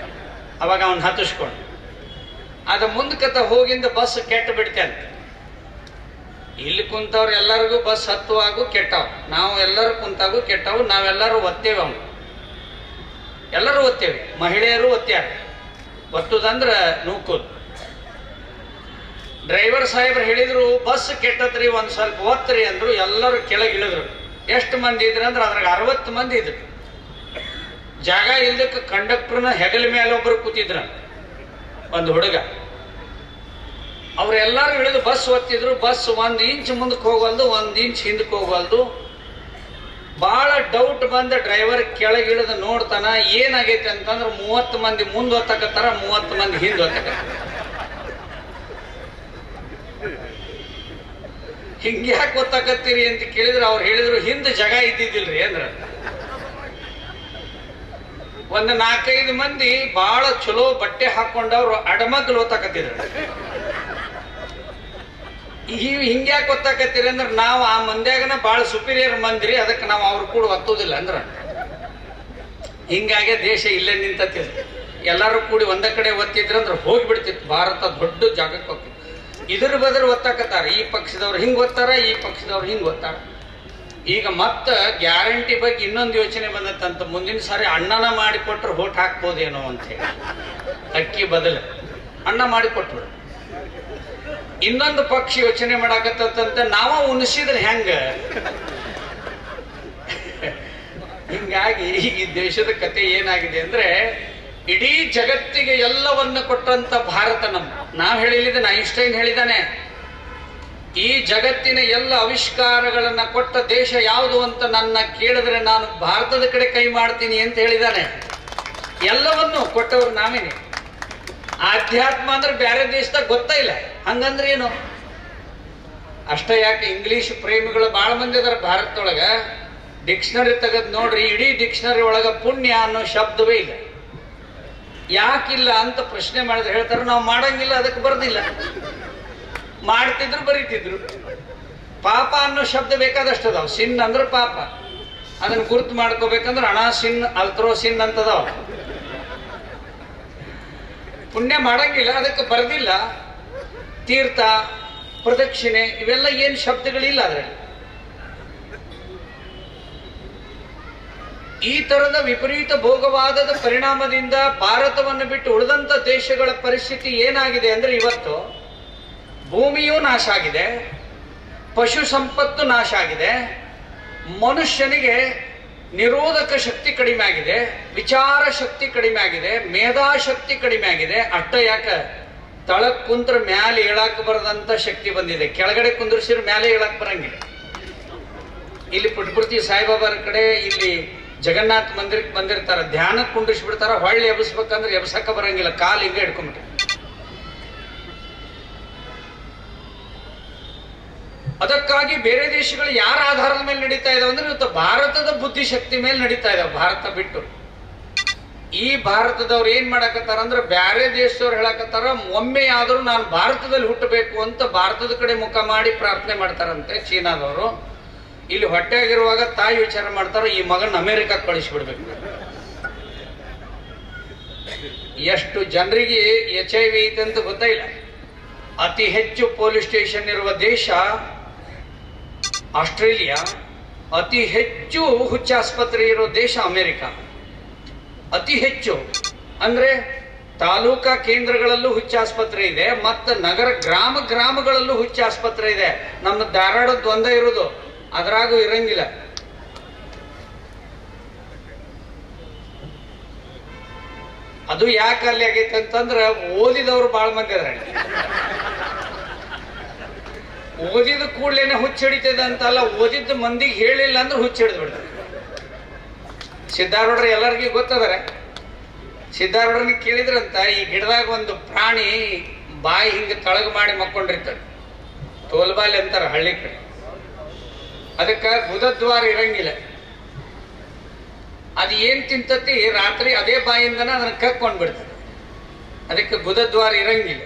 ಅವಾಗ ಅವನ್ ಹತ್ತಿಸ್ಕೊಂಡು ಅದು ಮುಂದಕತ್ತ ಹೋಗಿಂದ ಬಸ್ ಕೆಟ್ಟ ಬಿಡ್ತೇನೆ. ಇಲ್ಲಿ ಕುಂತವ್ರು ಎಲ್ಲರಿಗೂ ಬಸ್ ಹತ್ತುವಾಗೂ ಕೆಟ್ಟವು, ನಾವು ಎಲ್ಲರೂ ಕುಂತಾಗೂ ಕೆಟ್ಟವು, ನಾವೆಲ್ಲರೂ ಒತ್ತೇವೆ. ಅವನು ಎಲ್ಲರೂ ಒತ್ತೇವೆ, ಮಹಿಳೆಯರು ಒತ್ತ್ಯಾರ. ಒತ್ತುದಂದ್ರ ನೂಕುದು. ಡ್ರೈವರ್ ಸಾಹೇಬ್ರು ಹೇಳಿದ್ರು, ಬಸ್ ಕೆಟ್ಟತ್ರಿ, ಒಂದ್ ಸ್ವಲ್ಪ ಒತ್ತರಿ ಅಂದ್ರು. ಎಲ್ಲರೂ ಕೆಳಗಿಳಿದ್ರು. ಎಷ್ಟು ಮಂದಿ ಇದ್ರು ಅಂದ್ರೆ ಅದ್ರಾಗ 60 ಮಂದಿ ಇದ್ರು. ಜಾಗ ಇಲ್ದಕ್ಕೆ ಕಂಡಕ್ಟರ್ನ ಹೆಗಲ ಮೇಲೆ ಒಬ್ರು ಕೂತಿದ್ರ, ಒಂದು ಹುಡುಗ. ಅವ್ರೆಲ್ಲಾರು ಇಳಿದು ಬಸ್ ಒತ್ತಿದ್ರು. ಬಸ್ 1 ಇಂಚ್ ಮುಂದಕ್ಕೆ ಹೋಗಲ್ದು, 1 ಇಂಚ್ ಹಿಂದಕ್ಕೆ ಹೋಗಲ್ದು. ಬಹಳ ಡೌಟ್ ಬಂದ ಡ್ರೈವರ್ ಕೆಳಗಿಳಿದು ನೋಡ್ತಾನ, ಏನಾಗೈತೆ ಅಂತಂದ್ರೆ 30 ಮಂದಿ ಮುಂದೆ ಹೊತ್ತಕತ್ತಾರ, 30 ಮಂದಿ ಹಿಂದೆ ಹೊತ್ತಕತ್ತಾರ. ಹಿಂಗ್ಯಾಕೆ ಗೊತ್ತಾಕತ್ತೀರಿ ಅಂತ ಕೇಳಿದ್ರೆ ಅವ್ರು ಹೇಳಿದ್ರು, ಹಿಂದೆ ಜಾಗ ಇದ್ದಿದ್ದಿಲ್ರಿ ಅಂದ್ರ. ಒಂದು 4-5 ಮಂದಿ ಬಹಳ ಚಲೋ ಬಟ್ಟೆ ಹಾಕೊಂಡವ್ರು ಅಡಮಗ್ಲು ಓತಾಕತ್ತಿದ್ರು. ಹಿಂಗ್ಯಾಕೆ ಗೊತ್ತಾಕತ್ತೀರಿ ಅಂದ್ರೆ, ನಾವು ಆ ಮಂದ್ಯಾಗನ ಬಹಳ ಸುಪೀರಿಯರ್ ಮಂದಿರಿ, ಅದಕ್ಕೆ ನಾವು ಅವ್ರು ಕೂಡ ಒತ್ತೋದಿಲ್ಲ ಅಂದ್ರ. ಹಿಂಗಾಗಿ ದೇಶ ಇಲ್ಲೇ ನಿಂತಿದ್ರು. ಎಲ್ಲರೂ ಕೂಡಿ ಒಂದ ಕಡೆ ಒತ್ತಿದ್ರಂದ್ರೆ ಹೋಗ್ಬಿಡ್ತಿತ್ತು ಭಾರತ, ದೊಡ್ಡ ಜಾಗಕ್ಕೆ ಹೋಗ್ತಿತ್ತು. ಇದ್ರ ಬದ್ರ ಒತ್ತಾಕತ್ತಾರ, ಈ ಪಕ್ಷದವ್ರು ಹಿಂಗ್ ಒತ್ತಾರ, ಈ ಪಕ್ಷದವ್ರು ಹಿಂಗ್ ಒತ್ತಾರ. ಈಗ ಮತ್ತ ಗ್ಯಾರಂಟಿ ಬಗ್ಗೆ ಇನ್ನೊಂದು ಯೋಚನೆ ಬಂದತ್ತಂತ, ಮುಂದಿನ ಸಾರಿ ಅಣ್ಣನ ಮಾಡಿಕೊಟ್ರೆ ಹೋಟ್ ಹಾಕ್ಬೋದೇನೋ ಅಂತ ಹೇಳಿ. ಅಕ್ಕಿ ಬದಲು ಅಣ್ಣ ಮಾಡಿಕೊಟ್ರು. ಇನ್ನೊಂದು ಪಕ್ಷ ಯೋಚನೆ ಮಾಡಾಕತ್ತಂತ, ನಾವ ಉಣಿಸಿದ್ರೆ ಹೆಂಗ. ಹಿಂಗಾಗಿ ಈ ದೇಶದ ಕತೆ ಏನಾಗಿದೆ ಅಂದ್ರೆ, ಇಡೀ ಜಗತ್ತಿಗೆ ಎಲ್ಲವನ್ನ ಕೊಟ್ಟಂತ ಭಾರತ ನಮ್ಮ. ನಾವ್ ಹೇಳಿದ ಐನ್ಸ್ಟೈನ್ ಹೇಳಿದಾನೆ, ಈ ಜಗತ್ತಿನ ಎಲ್ಲ ಆವಿಷ್ಕಾರಗಳನ್ನ ಕೊಟ್ಟ ದೇಶ ಯಾವುದು ಅಂತ ನನ್ನ ಕೇಳಿದ್ರೆ ನಾನು ಭಾರತದ ಕಡೆ ಕೈ ಮಾಡ್ತೀನಿ ಅಂತ ಹೇಳಿದಾನೆ. ಎಲ್ಲವನ್ನು ಕೊಟ್ಟವ್ರು ನಾವೇನೆ. ಆಧ್ಯಾತ್ಮ ಅಂದ್ರೆ ಬೇರೆ ದೇಶದಾಗ ಗೊತ್ತಾ ಇಲ್ಲ. ಹಂಗಂದ್ರೆ ಏನು? ಅಷ್ಟ ಯಾಕೆ, ಇಂಗ್ಲಿಷ್ ಪ್ರೇಮಿಗಳು ಬಹಳ ಮಂದಿ ಅದಾರ ಭಾರತದೊಳಗ. ಡಿಕ್ಷನರಿ ತೆಗೆದ್ ನೋಡ್ರಿ, ಇಡೀ ಡಿಕ್ಷನರಿ ಒಳಗ ಪುಣ್ಯ ಅನ್ನೋ ಶಬ್ದವೇ ಇಲ್ಲ. ಯಾಕಿಲ್ಲ ಅಂತ ಪ್ರಶ್ನೆ ಮಾಡಿದ್ರೆ ಹೇಳ್ತಾರೆ, ನಾವು ಮಾಡಂಗಿಲ್ಲ, ಅದಕ್ಕೆ ಬರ್ದಿಲ್ಲ. ಮಾಡ್ತಿದ್ರು, ಬರೀತಿದ್ರು. ಪಾಪ ಅನ್ನೋ ಶಬ್ದ ಬೇಕಾದಷ್ಟು ಅದಾವ. ಸಿನ್ ಅಂದ್ರೆ ಪಾಪ, ಅದನ್ನ ಗುರ್ತು ಮಾಡ್ಕೋಬೇಕಂದ್ರೆ ಅಣ ಸಿನ್, ಅಲ್ತ್ರೋ ಸಿನ್ ಅಂತದಾವ. ಪುಣ್ಯ ಮಾಡಂಗಿಲ್ಲ, ಅದಕ್ಕೆ ಬರ್ದಿಲ್ಲ. ತೀರ್ಥ, ಪ್ರದಕ್ಷಿಣೆ, ಇವೆಲ್ಲ ಏನ್ ಶಬ್ದಗಳಿಲ್ಲ ಅದ್ರಲ್ಲಿ. ಈ ತರದ ವಿಪರೀತ ಭೋಗವಾದದ ಪರಿಣಾಮದಿಂದ ಭಾರತವನ್ನು ಬಿಟ್ಟು ಉಳಿದಂತ ದೇಶಗಳ ಪರಿಸ್ಥಿತಿ ಏನಾಗಿದೆ ಅಂದ್ರೆ, ಇವತ್ತು ಭೂಮಿಯೂ ನಾಶ ಆಗಿದೆ, ಪಶು ಸಂಪತ್ತು ನಾಶ ಆಗಿದೆ, ಮನುಷ್ಯನಿಗೆ ನಿರೋಧಕ ಶಕ್ತಿ ಕಡಿಮೆ ಆಗಿದೆ, ವಿಚಾರ ಶಕ್ತಿ ಕಡಿಮೆ ಆಗಿದೆ, ಮೇಧಾಶಕ್ತಿ ಕಡಿಮೆ ಆಗಿದೆ. ಅಷ್ಟ ಯಾಕ, ತಳಕ್ ಕುಂತ್ರ ಮ್ಯಾಲೆ ಹೇಳಕ್ ಬರದಂತ ಶಕ್ತಿ ಬಂದಿದೆ. ಕೆಳಗಡೆ ಕುಂದ್ರಿಸಿದ್ರೆ ಮ್ಯಾಲೆ ಹೇಳಕ್ ಬರಂಗಿಲ್ಲ. ಇಲ್ಲಿ ಪುಟ್ಪುರ್ತಿ ಸಾಯಿಬಾಬಾರ ಕಡೆ, ಇಲ್ಲಿ ಜಗನ್ನಾಥ ಮಂದಿರಕ್ಕೆ ಬಂದಿರ್ತಾರ, ಧ್ಯಾನಕ್ಕೆ ಕುಂಡ್ರಿಸ್ಬಿಡ್ತಾರ. ಹೊಳ್ಳಿ ಎಬ್ಸ್ಬೇಕಂದ್ರೆ ಎಬ್ಸಕ್ಕ ಬರಂಗಿಲ್ಲ, ಕಾಲು ಹಿಂಗೆ ಹಿಡ್ಕೊಂಡ್ಬಿಟ್ಟು. ಅದಕ್ಕಾಗಿ ಬೇರೆ ದೇಶಗಳು ಯಾರ ಆಧಾರದ ಮೇಲೆ ನಡೀತಾ ಇದಾವೆ ಅಂದ್ರೆ, ಇವತ್ತು ಭಾರತದ ಬುದ್ಧಿಶಕ್ತಿ ಮೇಲೆ ನಡೀತಾ ಇದಾವೆ. ಭಾರತ ಬಿಟ್ಟು ಈ ಭಾರತದವ್ರು ಏನ್ ಮಾಡಕತ್ತಾರ ಅಂದ್ರೆ, ಬೇರೆ ದೇಶದವ್ರು ಹೇಳಕತ್ತಾರ, ಒಮ್ಮೆ ಆದ್ರೂ ನಾನು ಭಾರತದಲ್ಲಿ ಹುಟ್ಟಬೇಕು ಅಂತ ಭಾರತದ ಕಡೆ ಮುಖ ಮಾಡಿ ಪ್ರಾರ್ಥನೆ ಮಾಡ್ತಾರಂತೆ ಚೀನಾದವರು. ಇಲ್ಲಿ ಹೊಟ್ಟೆಯಾಗಿರುವಾಗ ತಾಯಿ ವಿಚಾರ ಮಾಡ್ತಾರ, ಈ ಮಗನ ಅಮೆರಿಕಕ್ಕೆ ಕಳಿಸ್ಬಿಡ್ಬೇಕು. ಎಷ್ಟು ಜನರಿಗೆ HIV ಐತೆ ಅಂತ ಗೊತ್ತಾಯಿಲ್ಲ. ಅತಿ ಹೆಚ್ಚು ಪೊಲೀಸ್ ಸ್ಟೇಷನ್ ಇರುವ ದೇಶ ಆಸ್ಟ್ರೇಲಿಯಾ, ಅತಿ ಹೆಚ್ಚು ಹುಚ್ಚಾಸ್ಪತ್ರೆ ಇರೋ ದೇಶ ಅಮೆರಿಕ. ಅತಿ ಹೆಚ್ಚು ಅಂದ್ರೆ ತಾಲೂಕಾ ಕೇಂದ್ರಗಳಲ್ಲೂ ಹುಚ್ಚಾಸ್ಪತ್ರೆ ಇದೆ, ಮತ್ತು ನಗರ ಗ್ರಾಮಗಳಲ್ಲೂ ಹುಚ್ಚಾಸ್ಪತ್ರೆ ಇದೆ. ನಮ್ಮ ಧಾರವಾಡದ್ದು ಒಂದೇ ಇರೋದು, ಅದ್ರಾಗೂ ಇರಂಗಿಲ್ಲ. ಅದು ಯಾಕೆ ಅಲ್ಲಿ ಆಗೈತೆ ಅಂತಂದ್ರೆ, ಓದಿದವರು ಬಹಳ ಮಂದಿ ಅದ್ರಲ್ಲಿ. ಓದಿದ ಕೂಡ್ಲೇನೆ ಹುಚ್ಚ ಹಿಡಿತದೆ ಅಂತಲ್ಲ, ಓದಿದ್ದ ಮಂದಿಗೆ ಹೇಳಿಲ್ಲ ಅಂದ್ರೆ ಹುಚ್ಚ ಹಿಡಿದು ಬಿಡ್ತಾರೆ. ಸಿದ್ಧಾರೂಢರು ಎಲ್ಲರಿಗೂ ಗೊತ್ತದಾರೆ. ಸಿದ್ಧಾರೂಢರನ್ನ ಕೇಳಿದ್ರಂತ, ಈ ಗಿಡದಾಗ ಒಂದು ಪ್ರಾಣಿ ಬಾಯಿ ಹಿಂಗೆ ತಳಗ ಮಾಡಿ ಮಕ್ಕೊಂಡಿರ್ತಾರೆ, ತೋಲ್ಬಾಲಿ ಅಂತಾರ ಹಳ್ಳಿ ಕಡೆ. ಅದಕ್ಕೆ ಗುದದ್ವಾರ ಇರಂಗಿಲ್ಲ. ಅದು ಏನ್ ತಿಂತತಿ ರಾತ್ರಿ ಅದೇ ಬಾಯಿಂದನ ಅದನ್ನ ಕಕ್ಕೊಂಡ್ಬಿಡ್ತದೆ. ಅದಕ್ಕೆ ಗುದದ್ವಾರ ಇರಂಗಿಲ್ಲ.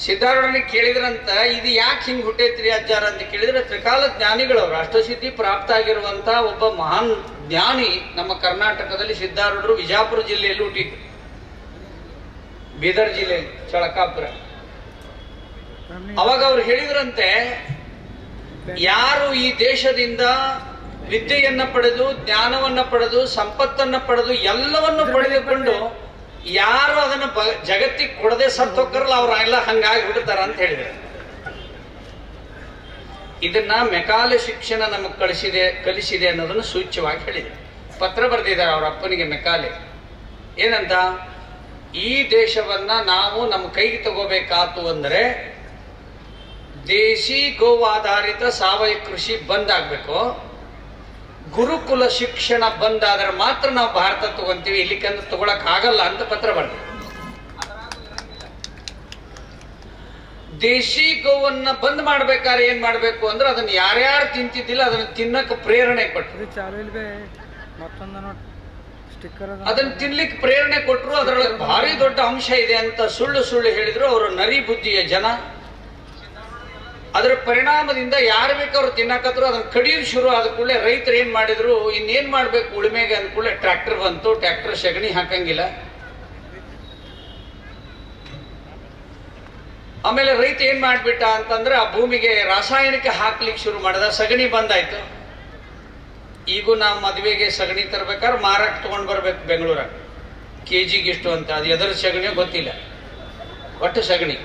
ಸಿದ್ಧಾರೂಢನ ಕೇಳಿದ್ರಂತ, ಇದು ಯಾಕೆ ಹಿಂಗ್ ಹುಟ್ಟೈತ್ರಿ ಅಜ್ಜಾರ ಅಂತ ಕೇಳಿದ್ರೆ, ತ್ರಿಕಾಲ ಜ್ಞಾನಿಗಳವ್ರು, ಅಷ್ಟಸಿದ್ಧಿ ಪ್ರಾಪ್ತ ಆಗಿರುವಂತ ಒಬ್ಬ ಮಹಾನ್ ಜ್ಞಾನಿ ನಮ್ಮ ಕರ್ನಾಟಕದಲ್ಲಿ ಸಿದ್ಧಾರೂಢರು ವಿಜಾಪುರ ಜಿಲ್ಲೆಯಲ್ಲಿ ಹುಟ್ಟಿದ್ರು. ಬೀದರ್ ಜಿಲ್ಲೆಯಲ್ಲಿ ಚಳಕಾಪುರ. ಅವಾಗ ಅವ್ರು ಹೇಳಿದ್ರಂತೆ, ಯಾರು ಈ ದೇಶದಿಂದ ವಿದ್ಯೆಯನ್ನ ಪಡೆದು, ಜ್ಞಾನವನ್ನ ಪಡೆದು, ಸಂಪತ್ತನ್ನ ಪಡೆದು, ಎಲ್ಲವನ್ನು ಪಡೆದುಕೊಂಡು ಯಾರು ಅದನ್ನ ಜಗತ್ತಿಗೆ ಕೊಡದೆ ಸತ್ತು ಹೋಗ್ತಾರಲ್ಲ, ಅವ್ರೆಲ್ಲ ಹಂಗಾಗಿ ಬಿಡ್ತಾರ ಅಂತ ಹೇಳಿದ್ರು. ಇದನ್ನ ಮೆಕಾಲೆ ಶಿಕ್ಷಣ ನಮಗೆ ಕಲಿಸಿದೆ ಅನ್ನೋದನ್ನು ಸೂಚ್ಯವಾಗಿ ಹೇಳಿದೆ. ಪತ್ರ ಬರೆದಿದ್ದಾರೆ ಅವ್ರ ಅಪ್ಪನಿಗೆ ಮೆಕಾಲೆ. ಏನಂತ, ಈ ದೇಶವನ್ನ ನಾವು ನಮ್ಮ ಕೈಗೆ ತಗೋಬೇಕಾತು ಅಂದ್ರೆ ದೇಶಿ ಗೋವಾಧಾರಿತ ಸಾವಯವ ಕೃಷಿ ಬಂದ್ ಆಗ್ಬೇಕು, ಗುರುಕುಲ ಶಿಕ್ಷಣ ಬಂದಾದ್ರೆ ಮಾತ್ರ ನಾವು ಭಾರತ ತಗೊಂತೀವಿ, ಇಲ್ಲಿಕಂದ್ರೆ ತಗೊಳಕ್ ಆಗಲ್ಲ ಅಂತ ಪತ್ರ ಬರ್ತದೆ. ದೇಶಿ ಗೋವನ್ನ ಬಂದ್ ಮಾಡ್ಬೇಕಾದ್ರೆ ಏನ್ ಮಾಡ್ಬೇಕು ಅಂದ್ರೆ ಅದನ್ನ ಯಾರ್ಯಾರು ತಿಂತಿದ್ದಿಲ್ಲ ಅದನ್ನ ತಿನ್ನಕ್ಕೆ ಪ್ರೇರಣೆ ಕೊಟ್ಟರು, ಅದನ್ನ ತಿನ್ಲಿಕ್ಕೆ ಪ್ರೇರಣೆ ಕೊಟ್ಟರು. ಅದರೊಳಗೆ ಭಾರಿ ದೊಡ್ಡ ಅಂಶ ಇದೆ ಅಂತ ಸುಳ್ಳು ಸುಳ್ಳು ಹೇಳಿದ್ರು ಅವರು ನರಿ ಬುದ್ಧಿಯ ಜನ. ಅದರ ಪರಿಣಾಮದಿಂದ ಯಾರು ಬೇಕು ಅವ್ರು ತಿನ್ನಕತ್ರು. ಅದನ್ನ ಕಡಿಯೋದು ಶುರು ಆದ ಕೂಡಲೇ ರೈತರು ಏನ್ ಮಾಡಿದ್ರು, ಇನ್ನೇನ್ ಮಾಡ್ಬೇಕು ಉಳುಮೆಗೆ ಅಂದ ಕೂಡಲೇ ಟ್ರ್ಯಾಕ್ಟರ್ ಬಂತು. ಟ್ರ್ಯಾಕ್ಟರ್ ಸಗಣಿ ಹಾಕಂಗಿಲ್ಲ. ಆಮೇಲೆ ರೈತ ಏನ್ ಮಾಡ್ಬಿಟ್ಟ ಅಂತಂದ್ರೆ ಆ ಭೂಮಿಗೆ ರಾಸಾಯನಿಕ ಹಾಕ್ಲಿಕ್ಕೆ ಶುರು ಮಾಡಿದ. ಸಗಣಿ ಬಂದಾಯ್ತು. ಈಗೂ ನಾವು ಮದುವೆಗೆ ಸಗಣಿ ತರ್ಬೇಕಾದ್ರೆ ಮಾರಕ್ಕೆ ತಗೊಂಡ್ ಬರ್ಬೇಕು ಬೆಂಗಳೂರಾಗ, ಕೆಜಿಗೆ ಇಷ್ಟು ಅಂತ. ಅದು ಎದರ ಸಗಣಿಯೋ ಗೊತ್ತಿಲ್ಲ, ಒಟ್ಟು ಸಗಣಿ.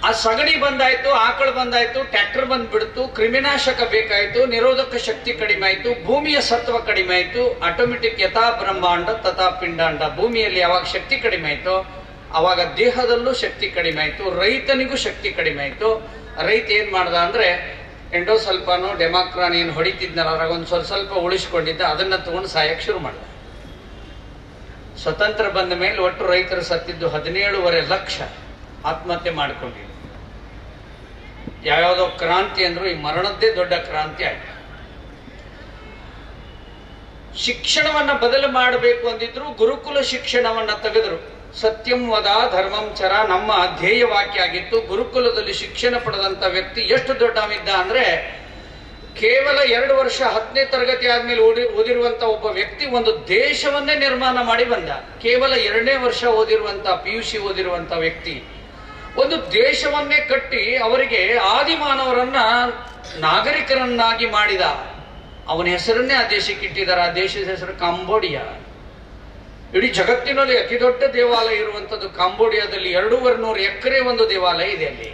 ಆ ಸಗಣಿ ಬಂದಾಯ್ತು, ಆಕಳು ಬಂದಾಯ್ತು, ಟ್ರ್ಯಾಕ್ಟರ್ ಬಂದ್ಬಿಡ್ತು, ಕ್ರಿಮಿನಾಶಕ ಬೇಕಾಯ್ತು, ನಿರೋಧಕ ಶಕ್ತಿ ಕಡಿಮೆ ಆಯ್ತು, ಭೂಮಿಯ ಸತ್ವ ಕಡಿಮೆ ಆಯ್ತು. ಆಟೋಮೆಟಿಕ್ ಯಥಾ ಬ್ರಹ್ಮಾಂಡ ತಥಾ ಪಿಂಡಾಂಡ. ಭೂಮಿಯಲ್ಲಿ ಯಾವಾಗ ಶಕ್ತಿ ಕಡಿಮೆ ಆಯ್ತು ಅವಾಗ ದೇಹದಲ್ಲೂ ಶಕ್ತಿ ಕಡಿಮೆ ಆಯ್ತು, ರೈತನಿಗೂ ಶಕ್ತಿ ಕಡಿಮೆ ಆಯ್ತು. ರೈತ ಏನ್ ಮಾಡ್ದ ಅಂದ್ರೆ ಎಂಡೋಸಲ್ಫಾನು ಡೆಮಾಕ್ರಾನ್ ಏನು ಹೊಡಿತಿದ್ನಲ್ಲ ಅದ್ರಾಗ ಒಂದು ಸ್ವಲ್ಪ ಉಳಿಸ್ಕೊಂಡಿದ್ದ, ಅದನ್ನ ತಗೊಂಡು ಸಾಯಕ್ಕೆ ಶುರು ಮಾಡ್ದ. ಸ್ವತಂತ್ರ ಬಂದ ಮೇಲೆ ಒಟ್ಟು ರೈತರು ಸತ್ತಿದ್ದು 17.5 ಲಕ್ಷ ಆತ್ಮಹತ್ಯೆ ಮಾಡಿಕೊಂಡಿದ್ರು. ಯಾವ್ಯಾವುದೋ ಕ್ರಾಂತಿ ಅಂದ್ರು ಈ ಮರಣದ್ದೇ ದೊಡ್ಡ ಕ್ರಾಂತಿ ಆಯ್ತು. ಶಿಕ್ಷಣವನ್ನ ಬದಲು ಮಾಡಬೇಕು ಅಂದಿದ್ರು, ಗುರುಕುಲ ಶಿಕ್ಷಣವನ್ನ ತೆಗೆದ್ರು. ಸತ್ಯಂ ವದ ಧರ್ಮಂ ಚರ ನಮ್ಮ ಧ್ಯೇಯ ವಾಕ್ಯ ಆಗಿತ್ತು. ಗುರುಕುಲದಲ್ಲಿ ಶಿಕ್ಷಣ ಪಡೆದಂತ ವ್ಯಕ್ತಿ ಎಷ್ಟು ದೊಡ್ಡವಿದ್ದ ಅಂದ್ರೆ ಕೇವಲ 2 ವರ್ಷ 10ನೇ ತರಗತಿ ಆದ್ಮೇಲೆ ಓದಿರುವಂತ ಒಬ್ಬ ವ್ಯಕ್ತಿ ಒಂದು ದೇಶವನ್ನೇ ನಿರ್ಮಾಣ ಮಾಡಿ ಬಂದ. ಕೇವಲ 2ನೇ ವರ್ಷ ಓದಿರುವಂತ PUC ಓದಿರುವಂತ ವ್ಯಕ್ತಿ ಒಂದು ದೇಶವನ್ನೇ ಕಟ್ಟಿ ಅವರಿಗೆ ಆದಿಮಾನವರನ್ನ ನಾಗರಿಕರನ್ನಾಗಿ ಮಾಡಿದ. ಅವನ ಹೆಸರನ್ನೇ ಆ ದೇಶಕ್ಕೆ ಇಟ್ಟಿದ್ದಾರೆ. ಆ ದೇಶದ ಹೆಸರು ಕಾಂಬೋಡಿಯಾ. ಇಡೀ ಜಗತ್ತಿನಲ್ಲಿ ಅತಿ ದೊಡ್ಡ ದೇವಾಲಯ ಇರುವಂತದ್ದು ಕಾಂಬೋಡಿಯಾದಲ್ಲಿ. 2,200 ಎಕರೆ ಒಂದು ದೇವಾಲಯ ಇದೆ ಅಲ್ಲಿ.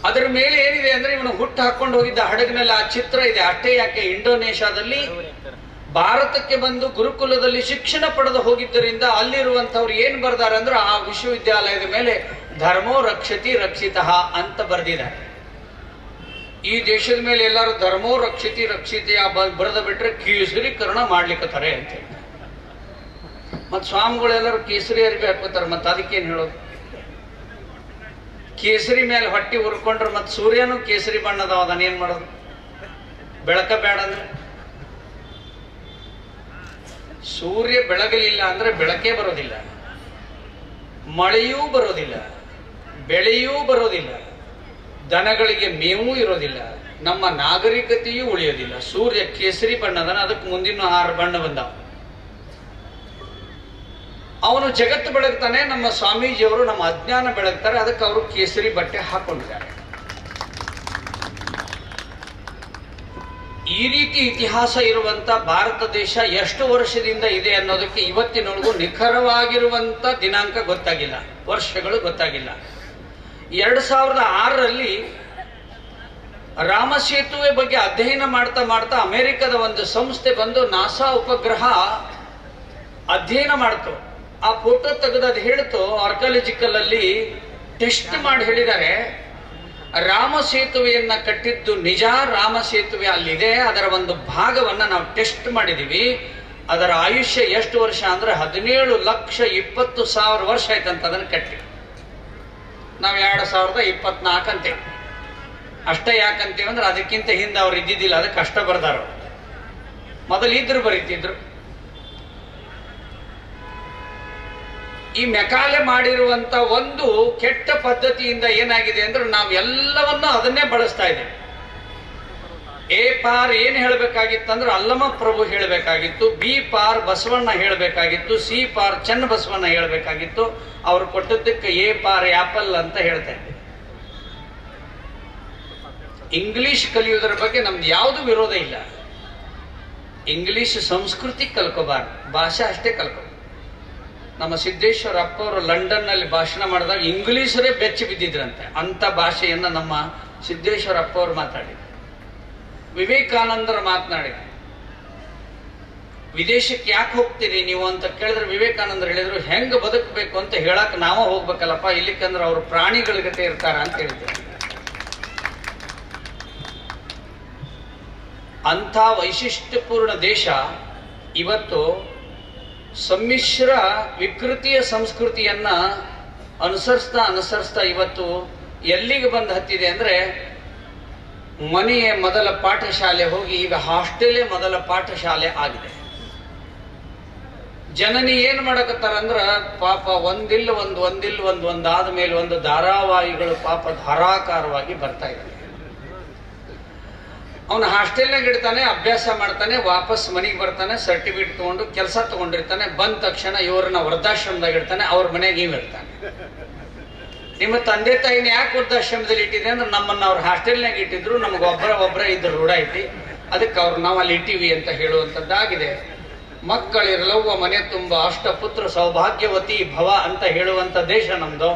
ಅದರ ಮೇಲೆ ಏನಿದೆ ಅಂದ್ರೆ ಇವನು ಹುಟ್ಟು ಹಾಕೊಂಡು ಹೋಗಿದ್ದ ಹಡಗಿನಲ್ಲಿ ಆ ಚಿತ್ರ ಇದೆ. ಅಷ್ಟೇ ಯಾಕೆ, ಇಂಡೋನೇಷ್ಯಾದಲ್ಲಿ ಭಾರತಕ್ಕೆ ಬಂದು ಗುರುಕುಲದಲ್ಲಿ ಶಿಕ್ಷಣ ಪಡೆದು ಹೋಗಿದ್ದರಿಂದ ಅಲ್ಲಿರುವಂತವ್ರು ಏನ್ ಬರ್ದಾರೆ ಅಂದ್ರೆ ಆ ವಿಶ್ವವಿದ್ಯಾಲಯದ ಮೇಲೆ ಧರ್ಮೋ ರಕ್ಷತಿ ರಕ್ಷಿತಃ ಅಂತ ಬರ್ದಿದ್ದಾರೆ. ಈ ದೇಶದ ಮೇಲೆ ಎಲ್ಲರೂ ಧರ್ಮೋ ರಕ್ಷಿತಿ ರಕ್ಷಿತ ಬರೆದ ಬಿಟ್ರೆ ಕೇಸರೀಕರಣ ಮಾಡ್ಲಿಕ್ಕತ್ತಾರೆ ಅಂತ ಹೇಳಿ. ಮತ್ ಸ್ವಾಮಿಗಳೆಲ್ಲರೂ ಕೇಸರಿ ಅರಿವಿ ಹಾಕೋತಾರೆ. ಮತ್ ಅದಕ್ಕೇನ್ ಹೇಳೋದು? ಕೇಸರಿ ಮೇಲೆ ಹೊಟ್ಟಿ ಉರ್ಕೊಂಡ್ರೆ ಮತ್ ಸೂರ್ಯನು ಕೇಸರಿ ಬಣ್ಣದವ, ಅದನ್ನೇನ್ ಮಾಡೋದು? ಬೆಳಕ ಬೇಡ ಅಂದ್ರೆ ಸೂರ್ಯ ಬೆಳಗಲಿಲ್ಲ ಅಂದ್ರೆ ಬೆಳಕೇ ಬರೋದಿಲ್ಲ, ಮಳೆಯೂ ಬರೋದಿಲ್ಲ, ಬೆಳೆಯೂ ಬರೋದಿಲ್ಲ, ದನಗಳಿಗೆ ಮೇವೂ ಇರೋದಿಲ್ಲ, ನಮ್ಮ ನಾಗರಿಕತೆಯೂ ಉಳಿಯೋದಿಲ್ಲ. ಸೂರ್ಯ ಕೇಸರಿ ಬಣ್ಣದನ, ಅದಕ್ಕೆ ಮುಂದಿನ 6 ಬಣ್ಣ ಬಂದಾವ. ಅವನು ಜಗತ್ತು ಬೆಳಗ್ತಾನೆ. ನಮ್ಮ ಸ್ವಾಮೀಜಿಯವರು ನಮ್ಮ ಅಜ್ಞಾನ ಬೆಳಗ್ತಾರೆ. ಅದಕ್ಕೆ ಅವರು ಕೇಸರಿ ಬಟ್ಟೆ ಹಾಕೊಂಡಿದ್ದಾರೆ. ಈ ರೀತಿ ಇತಿಹಾಸ ಇರುವಂತ ಭಾರತ ದೇಶ ಎಷ್ಟು ವರ್ಷದಿಂದ ಇದೆ ಅನ್ನೋದಕ್ಕೆ ಇವತ್ತಿನೊಳಗೂ ನಿಖರವಾಗಿರುವಂತ ದಿನಾಂಕ ಗೊತ್ತಾಗಿಲ್ಲ, ವರ್ಷಗಳು ಗೊತ್ತಾಗಿಲ್ಲ. 2006ರಲ್ಲಿ ರಾಮ ಸೇತುವೆ ಬಗ್ಗೆ ಅಧ್ಯಯನ ಮಾಡ್ತಾ ಮಾಡ್ತಾ ಅಮೆರಿಕದ ಒಂದು ಸಂಸ್ಥೆ ಬಂದು ನಾಸಾ ಉಪಗ್ರಹ ಅಧ್ಯಯನ ಮಾಡ್ತು. ಆ ಫೋಟೋ ತೆಗೆದು ಅದು ಹೇಳ್ತು, ಆರ್ಕಾಲಜಿಕಲ್ ಅಲ್ಲಿ ಟೆಸ್ಟ್ ಮಾಡಿ ಹೇಳಿದ್ದಾರೆ, ರಾಮ ಸೇತುವೆಯನ್ನ ಕಟ್ಟಿದ್ದು ನಿಜ. ರಾಮ ಸೇತುವೆ ಅಲ್ಲಿದೆ. ಅದರ ಒಂದು ಭಾಗವನ್ನ ನಾವು ಟೆಸ್ಟ್ ಮಾಡಿದೀವಿ. ಅದರ ಆಯುಷ್ಯ ಎಷ್ಟು ವರ್ಷ ಅಂದ್ರೆ 17,20,000 ವರ್ಷ ಆಯ್ತಂತ ಅದನ್ನ ಕಟ್ಟಿ. ನಾವು 2024 ಅಂತೇವೆ. ಅಷ್ಟೇ ಯಾಕಂತೀವಿ ಅಂದ್ರೆ ಅದಕ್ಕಿಂತ ಹಿಂದೆ ಅವ್ರು ಇದ್ದಿದ್ದಿಲ್ಲ, ಅದಕ್ಕೆ ಕಷ್ಟ ಬರ್ದಾರ. ಮೊದಲು ಇದ್ರು ಬರೀತಿದ್ರು. ಈ ಮೆಕಾಲೆ ಮಾಡಿರುವಂತ ಒಂದು ಕೆಟ್ಟ ಪದ್ಧತಿಯಿಂದ ಏನಾಗಿದೆ ಅಂದ್ರೆ ನಾವು ಎಲ್ಲವನ್ನೂ ಅದನ್ನೇ ಬಳಸ್ತಾ ಇದ್ದೇವೆ. ಎ ಪಾರ್ ಏನ್ ಹೇಳ್ಬೇಕಾಗಿತ್ತಂದ್ರೆ ಅಲ್ಲಮ ಪ್ರಭು ಹೇಳ್ಬೇಕಾಗಿತ್ತು, ಬಿ ಪಾರ್ ಬಸವಣ್ಣ ಹೇಳ್ಬೇಕಾಗಿತ್ತು, ಸಿ ಪಾರ್ ಚನ್ನ ಬಸವಣ್ಣ ಹೇಳ್ಬೇಕಾಗಿತ್ತು. ಅವ್ರು ಕೊಟ್ಟದ್ದಕ್ಕೆ ಎ ಪಾರ್ ಆಪಲ್ ಅಂತ ಹೇಳ್ತಾ ಇದ್ದೆ. ಇಂಗ್ಲಿಷ್ ಕಲಿಯೋದ್ರ ಬಗ್ಗೆ ನಮ್ದು ಯಾವುದು ವಿರೋಧ ಇಲ್ಲ. ಇಂಗ್ಲಿಷ್ ಸಂಸ್ಕೃತಿ ಕಲ್ಕೋಬಾರ್ದು, ಭಾಷೆ ಅಷ್ಟೇ ಕಲ್ಕೋ. ನಮ್ಮ ಸಿದ್ದೇಶ್ವರ ಅಪ್ಪ ಅವರು ಲಂಡನ್ ನಲ್ಲಿ ಭಾಷಣ ಮಾಡಿದಾಗ ಇಂಗ್ಲಿಷರೇ ಬೆಚ್ಚಿ ಬಿದ್ದಿದ್ರಂತೆ. ಅಂತ ಭಾಷೆಯನ್ನ ನಮ್ಮ ಸಿದ್ದೇಶ್ವರ ಅಪ್ಪ ಅವರು ಮಾತಾಡಿದ್ರು. ವಿವೇಕಾನಂದರು ಮಾತನಾಡಿದ್ರು. ವಿದೇಶಕ್ಕೆ ಯಾಕೆ ಹೋಗ್ತೀರಿ ನೀವು ಅಂತ ಕೇಳಿದ್ರೆ ವಿವೇಕಾನಂದರು ಹೇಳಿದ್ರು, ಹೆಂಗ್ ಬದುಕಬೇಕು ಅಂತ ಹೇಳಕ್ ನಾವ ಹೋಗ್ಬೇಕಲ್ಲಪ್ಪ, ಇಲ್ಲಿಕಂದ್ರೆ ಅವ್ರು ಪ್ರಾಣಿಗಳ ಗತೆ ಇರ್ತಾರ ಅಂತ ಹೇಳಿದ್ರು. ಅಂಥ ವೈಶಿಷ್ಟ್ಯಪೂರ್ಣ ದೇಶ ಇವತ್ತು ಸಮ್ಮಿಶ್ರ ವಿಕೃತಿಯ ಸಂಸ್ಕೃತಿಯನ್ನ ಅನುಸರಿಸ್ತಾ ಇವತ್ತು ಎಲ್ಲಿಗೆ ಬಂದು ಹತ್ತಿದೆ ಅಂದ್ರೆ ಮನೆಯ ಮೊದಲ ಪಾಠಶಾಲೆ ಹೋಗಿ ಈಗ ಹಾಸ್ಟೆಲೇ ಮೊದಲ ಪಾಠಶಾಲೆ ಆಗಿದೆ. ಜನನಿ ಏನ್ ಮಾಡಕತ್ತಾರಂದ್ರ ಪಾಪ ಒಂದಾದ ಮೇಲೆ ಒಂದು ಧಾರಾವಾಹಿಗಳು ಪಾಪ ಧಾರಾಕಾರವಾಗಿ ಬರ್ತಾ ಇದ್ದಾರೆ. ಅವನು ಹಾಸ್ಟೆಲ್ನಾಗ ಇಡ್ತಾನೆ, ಅಭ್ಯಾಸ ಮಾಡ್ತಾನೆ, ವಾಪಸ್ ಮನೆಗೆ ಬರ್ತಾನೆ, ಸರ್ಟಿಫಿಕೇಟ್ ತಗೊಂಡು ಕೆಲಸ ತಗೊಂಡಿರ್ತಾನೆ. ಬಂದ ತಕ್ಷಣ ಇವ್ರನ್ನ ವೃದ್ಧಾಶ್ರಮದಾಗ ಇಡ್ತಾನೆ, ಅವ್ರ ಮನೆಗೆ ಇವ್ ಇರ್ತಾನೆ. ನಿಮ್ಮ ತಂದೆ ತಾಯಿನ ಯಾಕೆ ವೃದ್ಧಾಶ್ರಮದಲ್ಲಿ ಇಟ್ಟಿದೆ ಅಂದ್ರೆ ನಮ್ಮನ್ನ ಅವ್ರ ಹಾಸ್ಟೆಲ್ನಾಗ ಇಟ್ಟಿದ್ರು, ನಮ್ಗೆ ಒಬ್ಬರ ಇದ್ರು ರೂಢ ಐತಿ, ಅದಕ್ಕೆ ಅವ್ರು ನಾವು ಅಲ್ಲಿ ಇಟ್ಟಿವಿ ಅಂತ ಹೇಳುವಂಥದ್ದಾಗಿದೆ. ಮಕ್ಕಳಿರಲವ್ವ ಮನೆ ತುಂಬ ಅಷ್ಟಪುತ್ರ ಸೌಭಾಗ್ಯವತಿ ಭವ ಅಂತ ಹೇಳುವಂತ ದೇಶ ನಮ್ದು.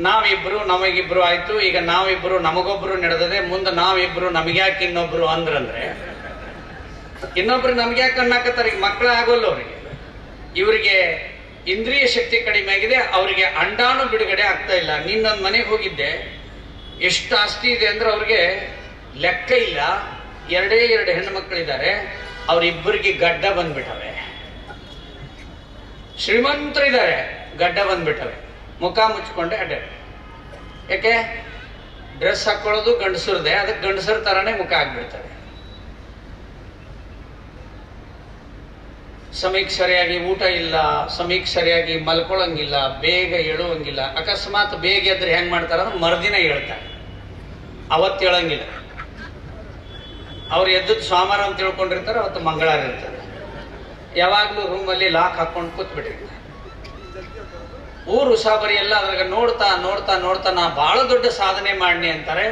ನಾವಿಬ್ರು ನಮಗಿಬ್ರು ಆಯ್ತು, ಈಗ ನಾವಿಬ್ರು ನಮಗೊಬ್ರು ನಡೆದದೆ, ಮುಂದೆ ನಾವಿಬ್ರು ನಮಗ್ಯಾಕೆ ಇನ್ನೊಬ್ರು ಅಂದ್ರಂದ್ರೆ ಇನ್ನೊಬ್ರು ನಮ್ಗ್ಯಾಕೆ ಅನ್ನಾಕತ್ತಾರೆ. ಈಗ ಮಕ್ಕಳ ಆಗೋಲ್ಲ ಅವ್ರಿಗೆ, ಇವರಿಗೆ ಇಂದ್ರಿಯ ಶಕ್ತಿ ಕಡಿಮೆ ಆಗಿದೆ, ಅವರಿಗೆ ಅಂಡಾನು ಬಿಡುಗಡೆ ಆಗ್ತಾ ಇಲ್ಲ. ನಿನ್ನೊಂದು ಮನೆಗೆ ಹೋಗಿದ್ದೆ, ಎಷ್ಟು ಆಸ್ತಿ ಇದೆ ಅಂದ್ರೆ ಅವ್ರಿಗೆ ಲೆಕ್ಕ ಇಲ್ಲ. ಎರಡೇ ಹೆಣ್ಣು ಮಕ್ಕಳಿದ್ದಾರೆ, ಅವರಿಬ್ಬರಿಗೆ ಗಡ್ಡ ಬಂದ್ಬಿಟ್ಟವೆ. ಶ್ರೀಮಂತರಿದ್ದಾರೆ, ಗಡ್ಡ ಬಂದ್ಬಿಟ್ಟವೆ, ಮುಖ ಮುಚ್ಕೊಂಡೆ ಅಡ್ಡ. ಯಾಕೆ? ಡ್ರೆಸ್ ಹಾಕೊಳ್ಳೋದು ಗಂಡಸರದೆ, ಅದಕ್ಕೆ ಗಂಡಸರ ತರಾನೇ ಮುಖ ಆಗ್ಬಿಡ್ತಾರೆ. ಸಮಯಕ್ಕೆ ಸರಿಯಾಗಿ ಊಟ ಇಲ್ಲ, ಸಮಯಕ್ಕೆ ಸರಿಯಾಗಿ ಮಲ್ಕೊಳ್ಳಂಗಿಲ್ಲ, ಬೇಗ ಏಳುವಂಗಿಲ್ಲ. ಅಕಸ್ಮಾತ್ ಬೇಗ ಎದ್ರೆ ಹೆಂಗ್ ಮಾಡ್ತಾರ ಅಂದ್ರೆ ಮರುದಿನ ಹೇಳ್ತಾರೆ, ಅವತ್ತು ಹೇಳಂಗಿಲ್ಲ. ಅವ್ರು ಎದ್ದದ್ದು ಸೋಮವಾರ ಅಂತ ತಿಳ್ಕೊಂಡಿರ್ತಾರೆ, ಅವತ್ತು ಮಂಗಳವಾರ ಇರ್ತಾರೆ. ಯಾವಾಗ್ಲೂ ರೂಮಲ್ಲಿ ಲಾಕ್ ಹಾಕೊಂಡು ಕೂತ್ಬಿಟ್ಟಿರ್ತಾರೆ. ಊರು ಉಸಾಬರಿ ಎಲ್ಲ ಅದ್ರಾಗ ನೋಡ್ತಾ ನೋಡ್ತಾ ನೋಡ್ತಾ ನಾ ಬಹಳ ದೊಡ್ಡ ಸಾಧನೆ ಮಾಡ್ನಿ ಅಂತಾರೆ.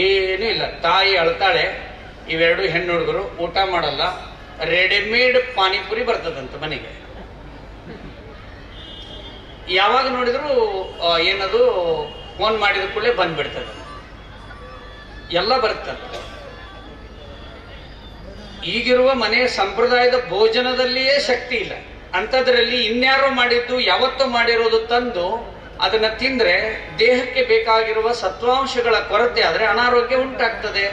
ಏನೂ ಇಲ್ಲ. ತಾಯಿ ಅಳ್ತಾಳೆ, ಇವೆರಡು ಹೆಣ್ಣು ಹುಡುಗರು ಊಟ ಮಾಡಲ್ಲ, ರೆಡಿಮೇಡ್ ಪಾನಿಪುರಿ ಬರ್ತದಂತ ಮನೆಗೆ. ಯಾವಾಗ ನೋಡಿದ್ರು ಏನದು ಫೋನ್ ಮಾಡಿದ ಕೂಡಲೇ ಬಂದ್ಬಿಡ್ತದೆ, ಎಲ್ಲ ಬರ್ತದೆ. ಈಗಿರುವ ಮನೆಯ ಸಂಪ್ರದಾಯದ ಭೋಜನದಲ್ಲಿಯೇ ಶಕ್ತಿ ಇಲ್ಲ. ಅಂಥದ್ರಲ್ಲಿ ಇನ್ಯಾರೋ ಮಾಡಿದ್ದು ಯಾವತ್ತೋ ಮಾಡಿರೋದು ತಂದು ಅದನ್ನ ತಿಂದ್ರೆ ದೇಹಕ್ಕೆ ಬೇಕಾಗಿರುವ ಸತ್ವಾಂಶಗಳ ಕೊರತೆ ಆದ್ರೆ ಅನಾರೋಗ್ಯ ಉಂಟಾಗ್ತದೆ.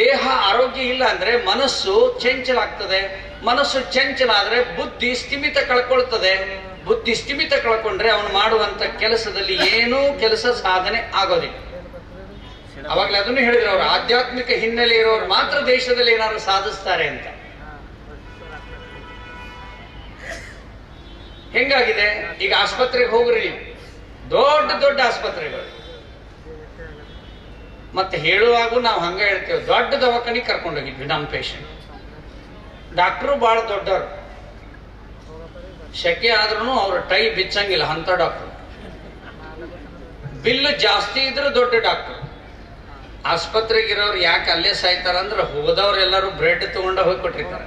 ದೇಹ ಆರೋಗ್ಯ ಇಲ್ಲ ಅಂದ್ರೆ ಮನಸ್ಸು ಚಂಚಲ ಆಗ್ತದೆ. ಮನಸ್ಸು ಚಂಚಲ ಆದ್ರೆ ಬುದ್ಧಿ ಸ್ಥಿಮಿತ ಕಳ್ಕೊಳ್ತದೆ. ಬುದ್ಧಿ ಸ್ಥಿಮಿತ ಕಳ್ಕೊಂಡ್ರೆ ಅವನು ಮಾಡುವಂತ ಕೆಲಸದಲ್ಲಿ ಏನೂ ಕೆಲಸ ಸಾಧನೆ ಆಗೋದಿಲ್ಲ. ಅವಾಗಲೇ ಅದನ್ನು ಹೇಳಿದ್ರು, ಅವರು ಆಧ್ಯಾತ್ಮಿಕ ಹಿನ್ನೆಲೆ ಇರೋರು ಮಾತ್ರ ದೇಶದಲ್ಲಿ ಏನಾದ್ರು ಸಾಧಿಸ್ತಾರೆ ಅಂತ. ಹೆಂಗಾಗಿದೆ ಈಗ? ಆಸ್ಪತ್ರೆಗೆ ಹೋಗ್ರಿ, ದೊಡ್ಡ ದೊಡ್ಡ ಆಸ್ಪತ್ರೆಗಳು. ಮತ್ತೆ ಹೇಳುವಾಗೂ ನಾವು ಹಂಗ ಹೇಳ್ತೇವೆ, ದೊಡ್ಡ ದವಾಖಾನಿಗೆ ಕರ್ಕೊಂಡೋಗಿದ್ವಿ ನಮ್ಮ ಪೇಷಂಟ್. ಡಾಕ್ಟ್ರು ಬಹಳ ದೊಡ್ಡವರು, ಶೆಕೆ ಆದ್ರೂ ಅವ್ರ ಟೈ ಬಿಚ್ಚಂಗಿಲ್ಲ ಅಂತ ಡಾಕ್ಟ್ರು. ಬಿಲ್ ಜಾಸ್ತಿ ಇದ್ರೆ ದೊಡ್ಡ ಡಾಕ್ಟ್ರು. ಆಸ್ಪತ್ರೆಗಿರೋರು ಯಾಕೆ ಅಲ್ಲೇ ಸಾಯ್ತಾರಂದ್ರೆ ಹೋದವ್ರೆಲ್ಲರೂ ಬ್ರೆಡ್ ತಗೊಂಡ ಹೋಗಿ ಕೊಟ್ಟಿರ್ತಾರೆ.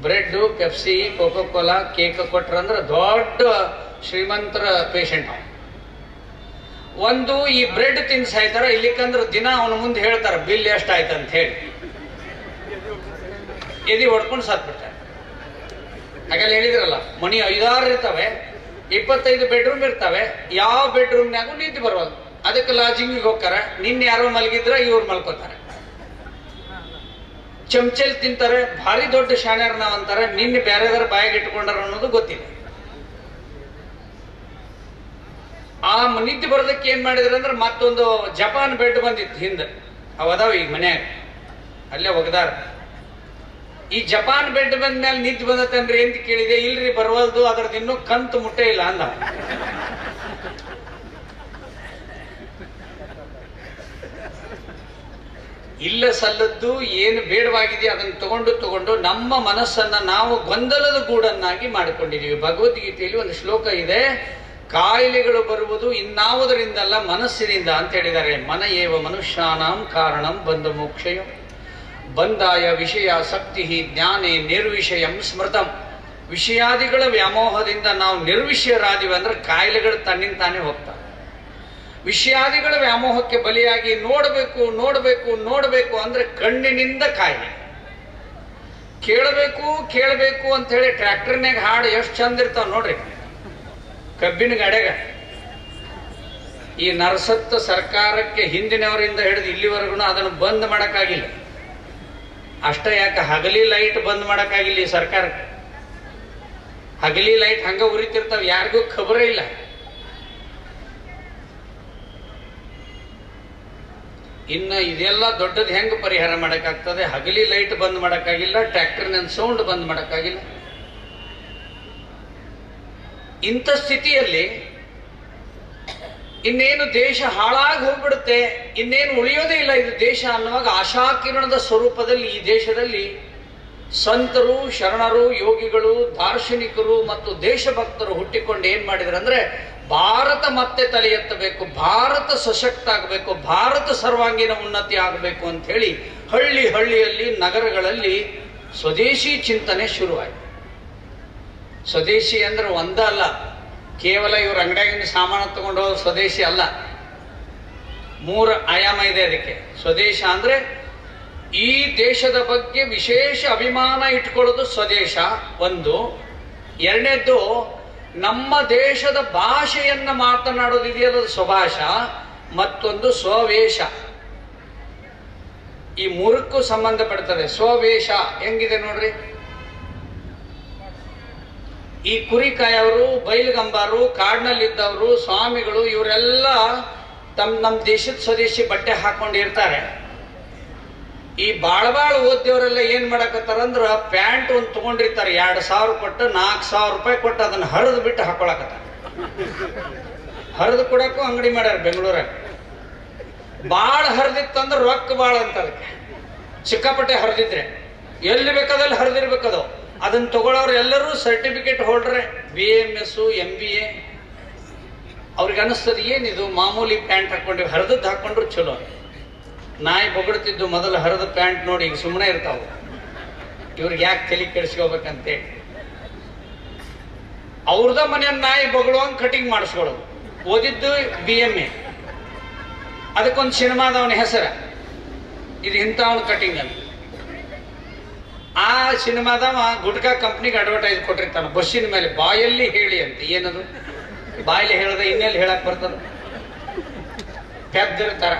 Bread, Pepsi, coca cola, cake ಕೊಟ್ರಂದ್ರೆ ದೊಡ್ಡ ಶ್ರೀಮಂತರ ಪೇಷಂಟ್. ಒಂದು ಈ ಬ್ರೆಡ್ ತಿನ್ ಸಾಯ್ತಾರ, ಇಲ್ಲಿಕಂದ್ರೆ ದಿನ ಅವನ ಮುಂದೆ ಹೇಳ್ತಾರ ಬಿಲ್ ಎಷ್ಟಾಯ್ತು ಅಂತ ಹೇಳಿ ಎದಿ ಹೊಡ್ಕೊಂಡು ಸತ್ಬಿಡ್ತಾರೆ. ಹಾಗೆಲ್ಲ ಹೇಳಿದ್ರಲ್ಲ, ಮನಿ 5-6 ಇರ್ತವೆ, 25 ಬೆಡ್ರೂಮ್ ಇರ್ತವೆ, ಯಾವ ಬೆಡ್ರೂಮ್ನಾಗೂ ನಿಂತು ಬರೋದು. ಅದಕ್ಕೆ ಲಾಜಿಂಗಿಗೆ ಹೋಗ್ತಾರ. ನಿನ್ನೆ ಯಾರೋ ಮಲಗಿದ್ರ ಇವ್ರು ಮಲ್ಕೋತಾರೆ. ಚಮಚಲ್ ತಿಂತಾರೆ, ಭಾರಿ ದೊಡ್ಡ ಶಾಣ್ಯಾರ ನಾವ್ ಅಂತಾರೆ. ನಿನ್ನೆ ಬೇರೆದಾರ ಬಾಯಿಗೆ ಇಟ್ಕೊಂಡಾರ ಅನ್ನೋದು ಗೊತ್ತಿಲ್ಲ. ಆ ನಿದ್ದೆ ಬರೋದಕ್ಕೆ ಏನ್ ಮಾಡಿದ್ರ ಅಂದ್ರೆ ಮತ್ತೊಂದು ಜಪಾನ್ ಬೆಡ್ ಬಂದಿತ್ತು ಹಿಂದೆ, ಅವದಾವ ಈಗ ಮನ್ಯಾಗ, ಅಲ್ಲೇ ಒಗದಾರ. ಈ ಜಪಾನ್ ಬೆಡ್ ಬಂದ ಮೇಲೆ ನಿದ್ದೆ ಬಂದತ್ತನ್ರಿ ಅಂತ ಕೇಳಿದೆ. ಇಲ್ರಿ ಬರವಲ್ದು, ಅದ್ರದ್ದು ಇನ್ನೂ ಕಂತು ಮುಟ್ಟೆ ಇಲ್ಲ ಅಂದ. ಇಲ್ಲ ಸಲ್ಲದ್ದು ಏನು ಬೇಡವಾಗಿದೆ ಅದನ್ನು ತಗೊಂಡು ನಮ್ಮ ಮನಸ್ಸನ್ನ ನಾವು ಗೊಂದಲದ ಗೂಡನ್ನಾಗಿ ಮಾಡಿಕೊಂಡಿದ್ದೀವಿ. ಭಗವದ್ಗೀತೆಯಲ್ಲಿ ಒಂದು ಶ್ಲೋಕ ಇದೆ, ಕಾಯಿಲೆಗಳು ಬರುವುದು ಇನ್ನಾವುದರಿಂದಲ್ಲ ಮನಸ್ಸಿನಿಂದ ಅಂತ ಹೇಳಿದ್ದಾರೆ. ಮನ ಏವ ಮನುಷ್ಯಾನಾಂ ಕಾರಣಂ ಬಂಧ ಮೋಕ್ಷಯ ಬಂಧಾಯ ವಿಷಯಾಸಕ್ತಿ ಜ್ಞಾನೇ ನಿರ್ವಿಷಯಂ ಸ್ಮೃತಂ. ವಿಷಯಾದಿಗಳ ವ್ಯಾಮೋಹದಿಂದ ನಾವು ನಿರ್ವಿಷಯರಾದಿವಿ ಅಂದ್ರೆ ಕಾಯಿಲೆಗಳು ತನ್ನಿಂದ ತಾನೇ ಹೋಗ್ತವೆ. ವಿಷಯಾದಿಗಳ ವ್ಯಾಮೋಹಕ್ಕೆ ಬಲಿಯಾಗಿ ನೋಡಬೇಕು ನೋಡಬೇಕು ನೋಡಬೇಕು ಅಂದ್ರೆ ಕಣ್ಣಿನಿಂದ ಕಾಯಿಲೆ. ಕೇಳಬೇಕು ಅಂತ ಹೇಳಿ ಟ್ರ್ಯಾಕ್ಟರ್ನಾಗ ಹಾಡು ಎಷ್ಟು ಚಂದ ಇರ್ತಾವ ನೋಡ್ರಿ, ಕಬ್ಬಿನ ಗಾಡ್ಯಾಗ. ಈ ನರಸತ್ತ ಸರ್ಕಾರಕ್ಕೆ ಹಿಂದಿನವರಿಂದ ಹಿಡಿದು ಇಲ್ಲಿವರೆಗೂ ಅದನ್ನು ಬಂದ್ ಮಾಡಕ್ಕಾಗಿಲ್ಲ. ಅಷ್ಟ ಯಾಕೆ ಹಗಲಿ ಲೈಟ್ ಬಂದ್ ಮಾಡಕ್ಕಾಗಿಲ್ಲ ಈ ಸರ್ಕಾರ. ಹಗಲಿ ಲೈಟ್ ಹಂಗ ಉರಿತಿರ್ತಾವ, ಯಾರಿಗೂ ಖಬರೇ ಇಲ್ಲ. ಇನ್ನು ಇದೆಲ್ಲ ದೊಡ್ಡದು ಹೆಂಗ್ ಪರಿಹಾರ ಮಾಡಕ್ಕಾಗ್ತದೆ? ಹಗಲಿ ಲೈಟ್ ಬಂದ್ ಮಾಡಕ್ಕಾಗಿಲ್ಲ, ಟ್ರ್ಯಾಕ್ಟರ್ನ ಸೌಂಡ್ ಬಂದ್ ಮಾಡಕ್ಕಾಗಿಲ್ಲ. ಇಂಥ ಸ್ಥಿತಿಯಲ್ಲಿ ಇನ್ನೇನು ದೇಶ ಹಾಳಾಗಿ ಹೋಗ್ಬಿಡುತ್ತೆ, ಇನ್ನೇನು ಉಳಿಯೋದೇ ಇಲ್ಲ ಇದು ದೇಶ ಅನ್ನುವಾಗ ಆಶಾಕಿರಣದ ಸ್ವರೂಪದಲ್ಲಿ ಈ ದೇಶದಲ್ಲಿ ಸಂತರು, ಶರಣರು, ಯೋಗಿಗಳು, ದಾರ್ಶನಿಕರು ಮತ್ತು ದೇಶಭಕ್ತರು ಹುಟ್ಟಿಕೊಂಡು ಏನ್ ಮಾಡಿದ್ರು ಅಂದ್ರೆ, ಭಾರತ ಮತ್ತೆ ತಲೆ ಎತ್ತಬೇಕು, ಭಾರತ ಸಶಕ್ತ ಆಗಬೇಕು, ಭಾರತ ಸರ್ವಾಂಗೀಣ ಉನ್ನತಿ ಆಗಬೇಕು ಅಂತ ಹೇಳಿ ಹಳ್ಳಿ ಹಳ್ಳಿಯಲ್ಲಿ, ನಗರಗಳಲ್ಲಿ ಸ್ವದೇಶಿ ಚಿಂತನೆ ಶುರುವಾಯಿತು. ಸ್ವದೇಶಿ ಅಂದ್ರೆ ಒಂದಲ್ಲ, ಕೇವಲ ಇವ್ರ ಅಂಗಡಿಯಾಗಿನ ಸಾಮಾನು ತಗೊಂಡು ಹೋಗೋದು ಸ್ವದೇಶಿ ಅಲ್ಲ. 3 ಆಯಾಮ ಇದೆ ಅದಕ್ಕೆ. ಸ್ವದೇಶ ಅಂದ್ರೆ ಈ ದೇಶದ ಬಗ್ಗೆ ವಿಶೇಷ ಅಭಿಮಾನ ಇಟ್ಕೊಳ್ಳೋದು ಸ್ವದೇಶ ಒಂದು. ಎರಡನೇದ್ದು, ನಮ್ಮ ದೇಶದ ಭಾಷೆಯನ್ನ ಮಾತನಾಡೋದಿದೆಯಲ್ಲ ಸ್ವಭಾಷ. ಮತ್ತೊಂದು ಸ್ವವೇಷ. ಈ 3ಕ್ಕೂ ಸಂಬಂಧಪಡ್ತದೆ. ಸ್ವವೇಷ ಹೆಂಗಿದೆ ನೋಡ್ರಿ. ಈ ಕುರಿಕಾಯವರು, ಬೈಲ್ಗಂಬಾರು, ಕಾಡಿನಲ್ಲಿದ್ದವರು, ಸ್ವಾಮಿಗಳು ಇವರೆಲ್ಲ ನಮ್ಮ ದೇಶದ ಸ್ವದೇಶಿ ಬಟ್ಟೆ ಹಾಕೊಂಡಿರ್ತಾರೆ. ಈ ಬಾಳ ಓದ್ಯವರೆಲ್ಲ ಏನ್ ಮಾಡಕತ್ತಾರಂದ್ರ, ಪ್ಯಾಂಟ್ ಒಂದು ತಗೊಂಡಿರ್ತಾರೆ 2000 ಕೊಟ್ಟು, 4000 ರೂಪಾಯಿ ಕೊಟ್ಟು ಅದನ್ನ ಹರಿದು ಬಿಟ್ಟು ಹಾಕೊಳಕತ್ತಾರ. ಹರಿದು ಕೊಡಕ್ಕೂ ಅಂಗಡಿ ಮಾಡ್ಯಾರ ಬೆಂಗಳೂರಾಗ. ಬಾಳ ಹರಿದಿತ್ತಂದ್ರೆ ರೊಕ್ಕ ಬಾಳ ಅಂತ. ಅದಕ್ಕೆ ಸಿಕ್ಕಾಪಟ್ಟೆ ಹರಿದಿದ್ರೆ ಎಲ್ಲಿ ಬೇಕಾದಲ್ಲಿ ಹರಿದಿರ್ಬೇಕದು. ಅದನ್ನ ತಗೊಳ್ಳೋರು ಎಲ್ಲರೂ ಸರ್ಟಿಫಿಕೇಟ್ ಹೋಲ್ಡ್ರೆ, BAMS, MBA. ಅವ್ರಿಗೆ ಅನಿಸ್ತದೆ ಏನಿದು ಮಾಮೂಲಿ ಪ್ಯಾಂಟ್ ಹಾಕೊಂಡ್ರಿ, ಹರಿದದ್ದು ಹಾಕೊಂಡ್ರು ಚಲೋ. ನಾಯಿ ಬೊಗಡ್ತಿದ್ದು ಮೊದಲು ಹರಿದ ಪ್ಯಾಂಟ್ ನೋಡಿ ಈಗ ಸುಮ್ಮನೆ ಇರ್ತಾವ. ಇವ್ರಿಗೆ ಯಾಕೆ ತಲೆ ಕೆಡಿಸ್ಕೋಬೇಕಂತೇಳಿ ಅವ್ರದ ಮನೆಯ ನಾಯಿ ಬೊಗಳುವಂಗ್ ಕಟಿಂಗ್ ಮಾಡಿಸ್ಕೊಳ್ಳೋದು. ಓದಿದ್ದು BMA. ಅದಕ್ಕೊಂದು ಸಿನಿಮಾದವನ ಹೆಸರ, ಇದು ಇಂಥವನ ಕಟಿಂಗ್ ಅಂತ. ಆ ಸಿನಿಮಾದವ ಗುಟ್ಕಾ ಕಂಪ್ನಿಗೆ ಅಡ್ವರ್ಟೈಸ್ ಕೊಟ್ಟಿರ್ತಾನ ಬಸ್ಸಿನ ಮೇಲೆ, ಬಾಯಲ್ಲಿ ಹೇಳಿ ಅಂತ. ಏನದು ಬಾಯಲ್ಲಿ ಹೇಳದೆ ಇನ್ನೆಲ್ಲಿ ಹೇಳಕ್ ಬರ್ತದ? ಪೆದ್ದಿರ್ತಾರ.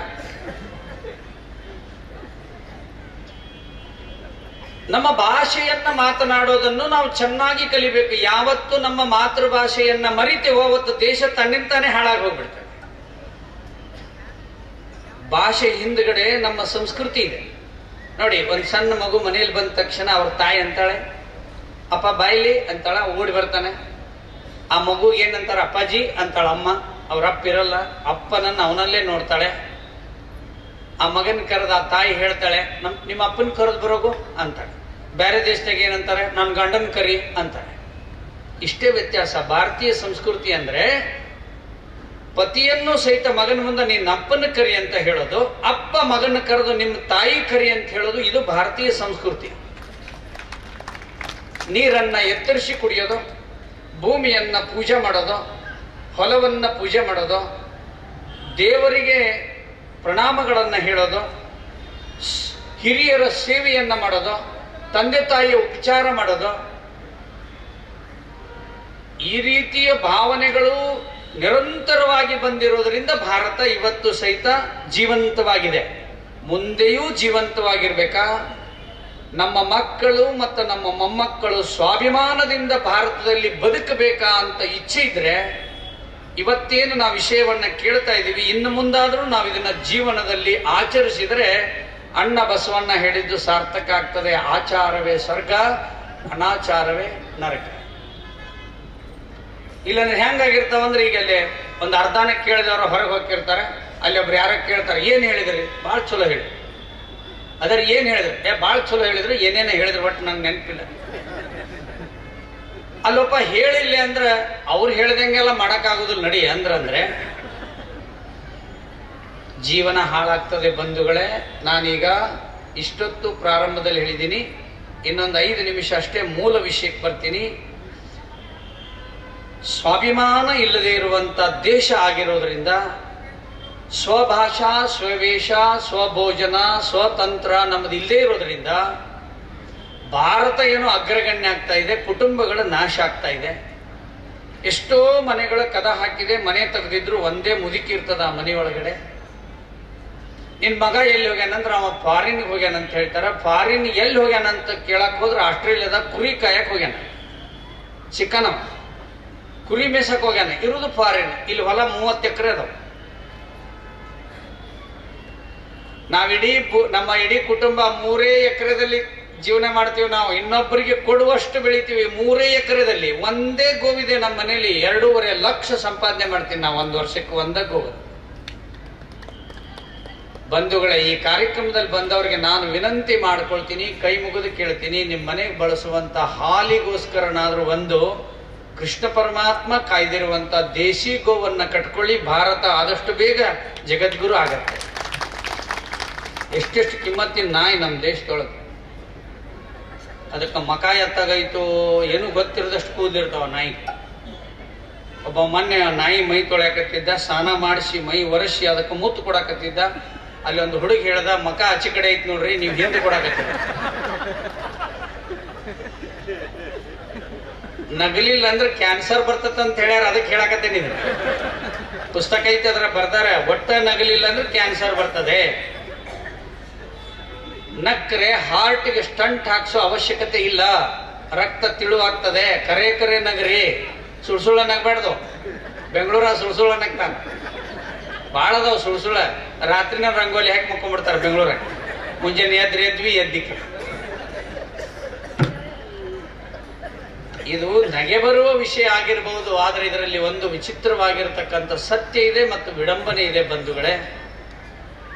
ನಮ್ಮ ಭಾಷೆಯನ್ನ ಮಾತನಾಡೋದನ್ನು ನಾವು ಚೆನ್ನಾಗಿ ಕಲಿಬೇಕು. ಯಾವತ್ತು ನಮ್ಮ ಮಾತೃಭಾಷೆಯನ್ನ ಮರಿತೇವೋ ಅವತ್ತು ದೇಶ ತನ್ನಿಂತಾನೆ ಹಾಳಾಗಿ ಹೋಗ್ಬಿಡ್ತದೆ. ಭಾಷೆ ಹಿಂದ್ಗಡೆ ನಮ್ಮ ಸಂಸ್ಕೃತಿ ಇದೆ ನೋಡಿ. ಒಂದ್ ಸಣ್ಣ ಮಗು ಮನೇಲಿ ಬಂದ ತಕ್ಷಣ ಅವ್ರ ತಾಯಿ ಅಂತಾಳೆ ಅಪ್ಪ ಬಾಯ್ಲಿ ಅಂತಾಳ, ಓಡಿ ಬರ್ತಾನೆ. ಆ ಮಗು ಏನಂತಾರ ಅಪ್ಪಾಜಿ ಅಂತಾಳ ಅಮ್ಮ. ಅವ್ರ ಅಪ್ಪ ಇರಲ್ಲ, ಅಪ್ಪನನ್ನ ಅವನಲ್ಲೇ ನೋಡ್ತಾಳೆ. ಆ ಮಗನ ಕರೆದ ಆ ತಾಯಿ ಹೇಳ್ತಾಳೆ, ನಿಮ್ಮ ಅಪ್ಪನ ಕರೆದು ಬರೋಗು ಅಂತಾಳೆ. ಬೇರೆ ದೇಶದಾಗ ಏನಂತಾರೆ, ನನ್ನ ಗಂಡನ ಕರಿ ಅಂತಾಳೆ. ಇಷ್ಟೇ ವ್ಯತ್ಯಾಸ. ಭಾರತೀಯ ಸಂಸ್ಕೃತಿ ಅಂದ್ರೆ ಪತಿಯನ್ನು ಸಹಿತ ಮಗನ ಮುಂದೆ ನಿನ್ನ ಅಪ್ಪನ ಕರಿ ಅಂತ ಹೇಳೋದು, ಅಪ್ಪ ಮಗನ ಕರೆದು ನಿಮ್ಮ ತಾಯಿ ಕರಿ ಅಂತ ಹೇಳೋದು, ಇದು ಭಾರತೀಯ ಸಂಸ್ಕೃತಿ. ನೀರನ್ನ ಎತ್ತರಿಸಿ ಕುಡಿಯೋದು, ಭೂಮಿಯನ್ನ ಪೂಜೆ ಮಾಡೋದು, ಹೊಲವನ್ನ ಪೂಜೆ ಮಾಡೋದು, ದೇವರಿಗೆ ಪ್ರಣಾಮಗಳನ್ನ ಹೇಳೋದು, ಹಿರಿಯರ ಸೇವೆಯನ್ನ ಮಾಡೋದು, ತಂದೆ ತಾಯಿಯ ಉಪಚಾರ ಮಾಡೋದು, ಈ ರೀತಿಯ ಭಾವನೆಗಳು ನಿರಂತರವಾಗಿ ಬಂದಿರೋದ್ರಿಂದ ಭಾರತ ಇವತ್ತು ಸಹಿತ ಜೀವಂತವಾಗಿದೆ. ಮುಂದೆಯೂ ಜೀವಂತವಾಗಿರ್ಬೇಕಾ? ನಮ್ಮ ಮಕ್ಕಳು ಮತ್ತು ನಮ್ಮ ಮೊಮ್ಮಕ್ಕಳು ಸ್ವಾಭಿಮಾನದಿಂದ ಭಾರತದಲ್ಲಿ ಬದುಕಬೇಕಾ ಅಂತ ಇಚ್ಛೆ ಇದ್ರೆ, ಇವತ್ತೇನು ನಾವು ವಿಷಯವನ್ನ ಕೇಳ್ತಾ ಇದ್ದೀವಿ, ಇನ್ನು ಮುಂದಾದರೂ ನಾವು ಇದನ್ನ ಜೀವನದಲ್ಲಿ ಆಚರಿಸಿದರೆ ಅಣ್ಣ ಬಸವಣ್ಣ ಹೇಳಿದ್ದು ಸಾರ್ಥಕ ಆಗ್ತದೆ. ಆಚಾರವೇ ಸ್ವರ್ಗ, ಅನಾಚಾರವೇ ನರಕ. ಇಲ್ಲಾಂದ್ರೆ ಹೆಂಗಾಗಿರ್ತಾವಂದ್ರೆ, ಈಗ ಅಲ್ಲಿ ಒಂದು ಅರ್ಧಾನ ಕೇಳಿದವರು ಹೊರಗೆ ಹೋಗಿರ್ತಾರೆ, ಅಲ್ಲಿ ಒಬ್ರು ಯಾರ ಕೇಳ್ತಾರೆ, ಏನ್ ಹೇಳಿದ್ರಿ? ಭಾಳ ಚಲೋ ಹೇಳಿ. ಅದ್ರ ಏನ್ ಹೇಳಿದ್ರು? ಭಾಳ ಚಲೋ ಹೇಳಿದ್ರು, ಏನೇನ ಹೇಳಿದ್ರು, ಬಟ್ ನಂಗೆ ನೆನಪಿಲ್ಲ. ಅಲ್ಲೊಬ್ಬ ಹೇಳಿಲ್ಲ ಅಂದ್ರೆ ಅವ್ರು ಹೇಳ್ದಂಗೆಲ್ಲ ಮಾಡಕ್ಕಾಗೋದಿಲ್ಲ ನಡಿ ಅಂದ್ರೆ ಜೀವನ ಹಾಳಾಗ್ತದೆ ಬಂಧುಗಳೇ. ನಾನೀಗ ಇಷ್ಟೊತ್ತು ಪ್ರಾರಂಭದಲ್ಲಿ ಹೇಳಿದ್ದೀನಿ, ಇನ್ನೊಂದು 5 ನಿಮಿಷ ಅಷ್ಟೇ ಮೂಲ ವಿಷಯಕ್ಕೆ ಬರ್ತೀನಿ. ಸ್ವಾಭಿಮಾನ ಇಲ್ಲದೆ ಇರುವಂತ ದೇಶ ಆಗಿರೋದ್ರಿಂದ, ಸ್ವಭಾಷಾ, ಸ್ವವೇಷ, ಸ್ವಭೋಜನ, ಸ್ವತಂತ್ರ ನಮ್ಮದು ಇಲ್ಲದೆ ಇರೋದ್ರಿಂದ ಭಾರತ ಏನೋ ಅಗ್ರಗಣ್ಯ ಆಗ್ತಾ ಇದೆ, ಕುಟುಂಬಗಳ ನಾಶ ಆಗ್ತಾ ಇದೆ. ಎಷ್ಟೋ ಮನೆಗಳ ಕದ ಹಾಕಿದೆ, ಮನೆ ತೆಗೆದಿದ್ರು ಒಂದೇ ಮುದುಕಿ ಇರ್ತದ ಆ ಮನೆಯೊಳಗಡೆ. ನಿನ್ ಮಗ ಎಲ್ಲಿ ಹೋಗ್ಯಾನಂದ್ರೆ ಅವ ಫಾರಿನ್ಗೆ ಹೋಗ್ಯಾನಂತ ಹೇಳ್ತಾರ. ಫಾರಿನ್ ಎಲ್ಲಿ ಹೋಗ್ಯಾನಂತ ಕೇಳಕ್ ಹೋದ್ರೆ ಆಸ್ಟ್ರೇಲಿಯಾದಾಗ ಕುರಿ ಕಾಯಕ್ ಹೋಗ್ಯಾನ. ಚಿಕ್ಕನ ಕುರಿ ಮೇಸಕ್ ಹೋಗ್ಯಾನ. ಇರುವುದು ಫಾರಿನ್. ಇಲ್ಲಿ ಹೊಲ 30 ಎಕರೆ ಅದಾವ. ನಮ್ಮ ಇಡೀ ಕುಟುಂಬ 3 ಎಕರೆದಲ್ಲಿ ಜೀವನ ಮಾಡ್ತೀವಿ. ನಾವು ಇನ್ನೊಬ್ಬರಿಗೆ ಕೊಡುವಷ್ಟು ಬೆಳಿತೀವಿ. 3 ಎಕರೆದಲ್ಲಿ ಒಂದೇ ಗೋವಿದೆ ನಮ್ಮ ಮನೇಲಿ. 2.5 ಲಕ್ಷ ಸಂಪಾದನೆ ಮಾಡ್ತೀನಿ ನಾವು ಒಂದು ವರ್ಷಕ್ಕೆ ಒಂದೇ ಗೋವು. ಬಂಧುಗಳೇ, ಈ ಕಾರ್ಯಕ್ರಮದಲ್ಲಿ ಬಂದವರಿಗೆ ನಾನು ವಿನಂತಿ ಮಾಡ್ಕೊಳ್ತೀನಿ, ಕೈ ಮುಗಿದು ಕೇಳ್ತೀನಿ, ನಿಮ್ಮ ಮನೆಗೆ ಬಳಸುವಂತ ಹಾಲಿಗೋಸ್ಕರನಾದ್ರೂ ಒಂದು ಕೃಷ್ಣ ಪರಮಾತ್ಮ ಕಾಯ್ದಿರುವಂತ ದೇಶಿ ಗೋವನ್ನ ಕಟ್ಕೊಳ್ಳಿ. ಭಾರತ ಆದಷ್ಟು ಬೇಗ ಜಗದ್ಗುರು ಆಗತ್ತೆ. ಎಷ್ಟೆಷ್ಟು ಕಿಮ್ಮತ್ತಿನ ನಾಯಿ ನಮ್ಮ ದೇಶದೊಳಗೆ. ಅದಕ್ಕೆ ಮಕ ಎತ್ತಾಗೈತು ಏನು ಗೊತ್ತಿರದಷ್ಟು ಕೂದಿರ್ತಾವ ನಾಯಿ. ಒಬ್ಬ ಮೊನ್ನೆ ನಾಯಿ ಮೈ ತೊಳ್ಯಾಕತ್ತಿದ್ದ, ಸ್ನಾನ ಮಾಡಿಸಿ ಮೈ ಒರೆಸಿ ಅದಕ್ಕೆ ಮುತ್ತು ಕೊಡಾಕತ್ತಿದ್ದ. ಅಲ್ಲಿ ಒಂದು ಹುಡುಗ ಹೇಳ್ದ, ಮಕ ಆಚೆ ಕಡೆ ಐತ್ ನೋಡ್ರಿ, ನೀವು ಹಿಂದೆ ಕೊಡಾಕತ್ತೀರ. ನಗಲಿಲ್ಲ ಅಂದ್ರೆ ಕ್ಯಾನ್ಸರ್ ಬರ್ತದ ಅಂತ ಹೇಳ್ಯಾರ, ಅದಕ್ಕೆ ಹೇಳಾಕತ್ತೇನೆ. ಪುಸ್ತಕ ಐತೆ ಅದ್ರ ಬರ್ದಾರ, ಒಟ್ಟ ನಗಲಿಲ್ಲ ಅಂದ್ರೆ ಕ್ಯಾನ್ಸರ್ ಬರ್ತದೆ. ನಕ್ರೆ ಹಾರ್ಟ್ಗೆ ಸ್ಟಂಟ್ ಹಾಕ್ಸೋ ಅವಶ್ಯಕತೆ ಇಲ್ಲ, ರಕ್ತ ತಿಳುವಾಗ್ತದೆ. ಕರೆ ಕರೆ ನಗರಿ, ಸುಳ್ಸುಳ ನಗಬಾರ್ದು. ಬೆಂಗಳೂರ ಸುಳ್ಸುಳ ನಗ್ತಾನ ಭಾಳ ಅದಾವ. ಸುಳ್ಸುಳ ರಾತ್ರಿನ ರಂಗೋಲಿ ಹಾಕಿ ಮುಕ್ಕೊಂಡ್ಬಿಡ್ತಾರೆ ಬೆಂಗಳೂರ. ಮುಂಜಾನೆ ಎದ್ವಿ ಎದ್ದಿಕ್ಕೆ. ಇದು ನಗೆ ಬರುವ ವಿಷಯ ಆಗಿರಬಹುದು, ಆದ್ರೆ ಇದರಲ್ಲಿ ಒಂದು ವಿಚಿತ್ರವಾಗಿರತಕ್ಕಂಥ ಸತ್ಯ ಇದೆ ಮತ್ತು ವಿಡಂಬನೆ ಇದೆ ಬಂಧುಗಳೇ.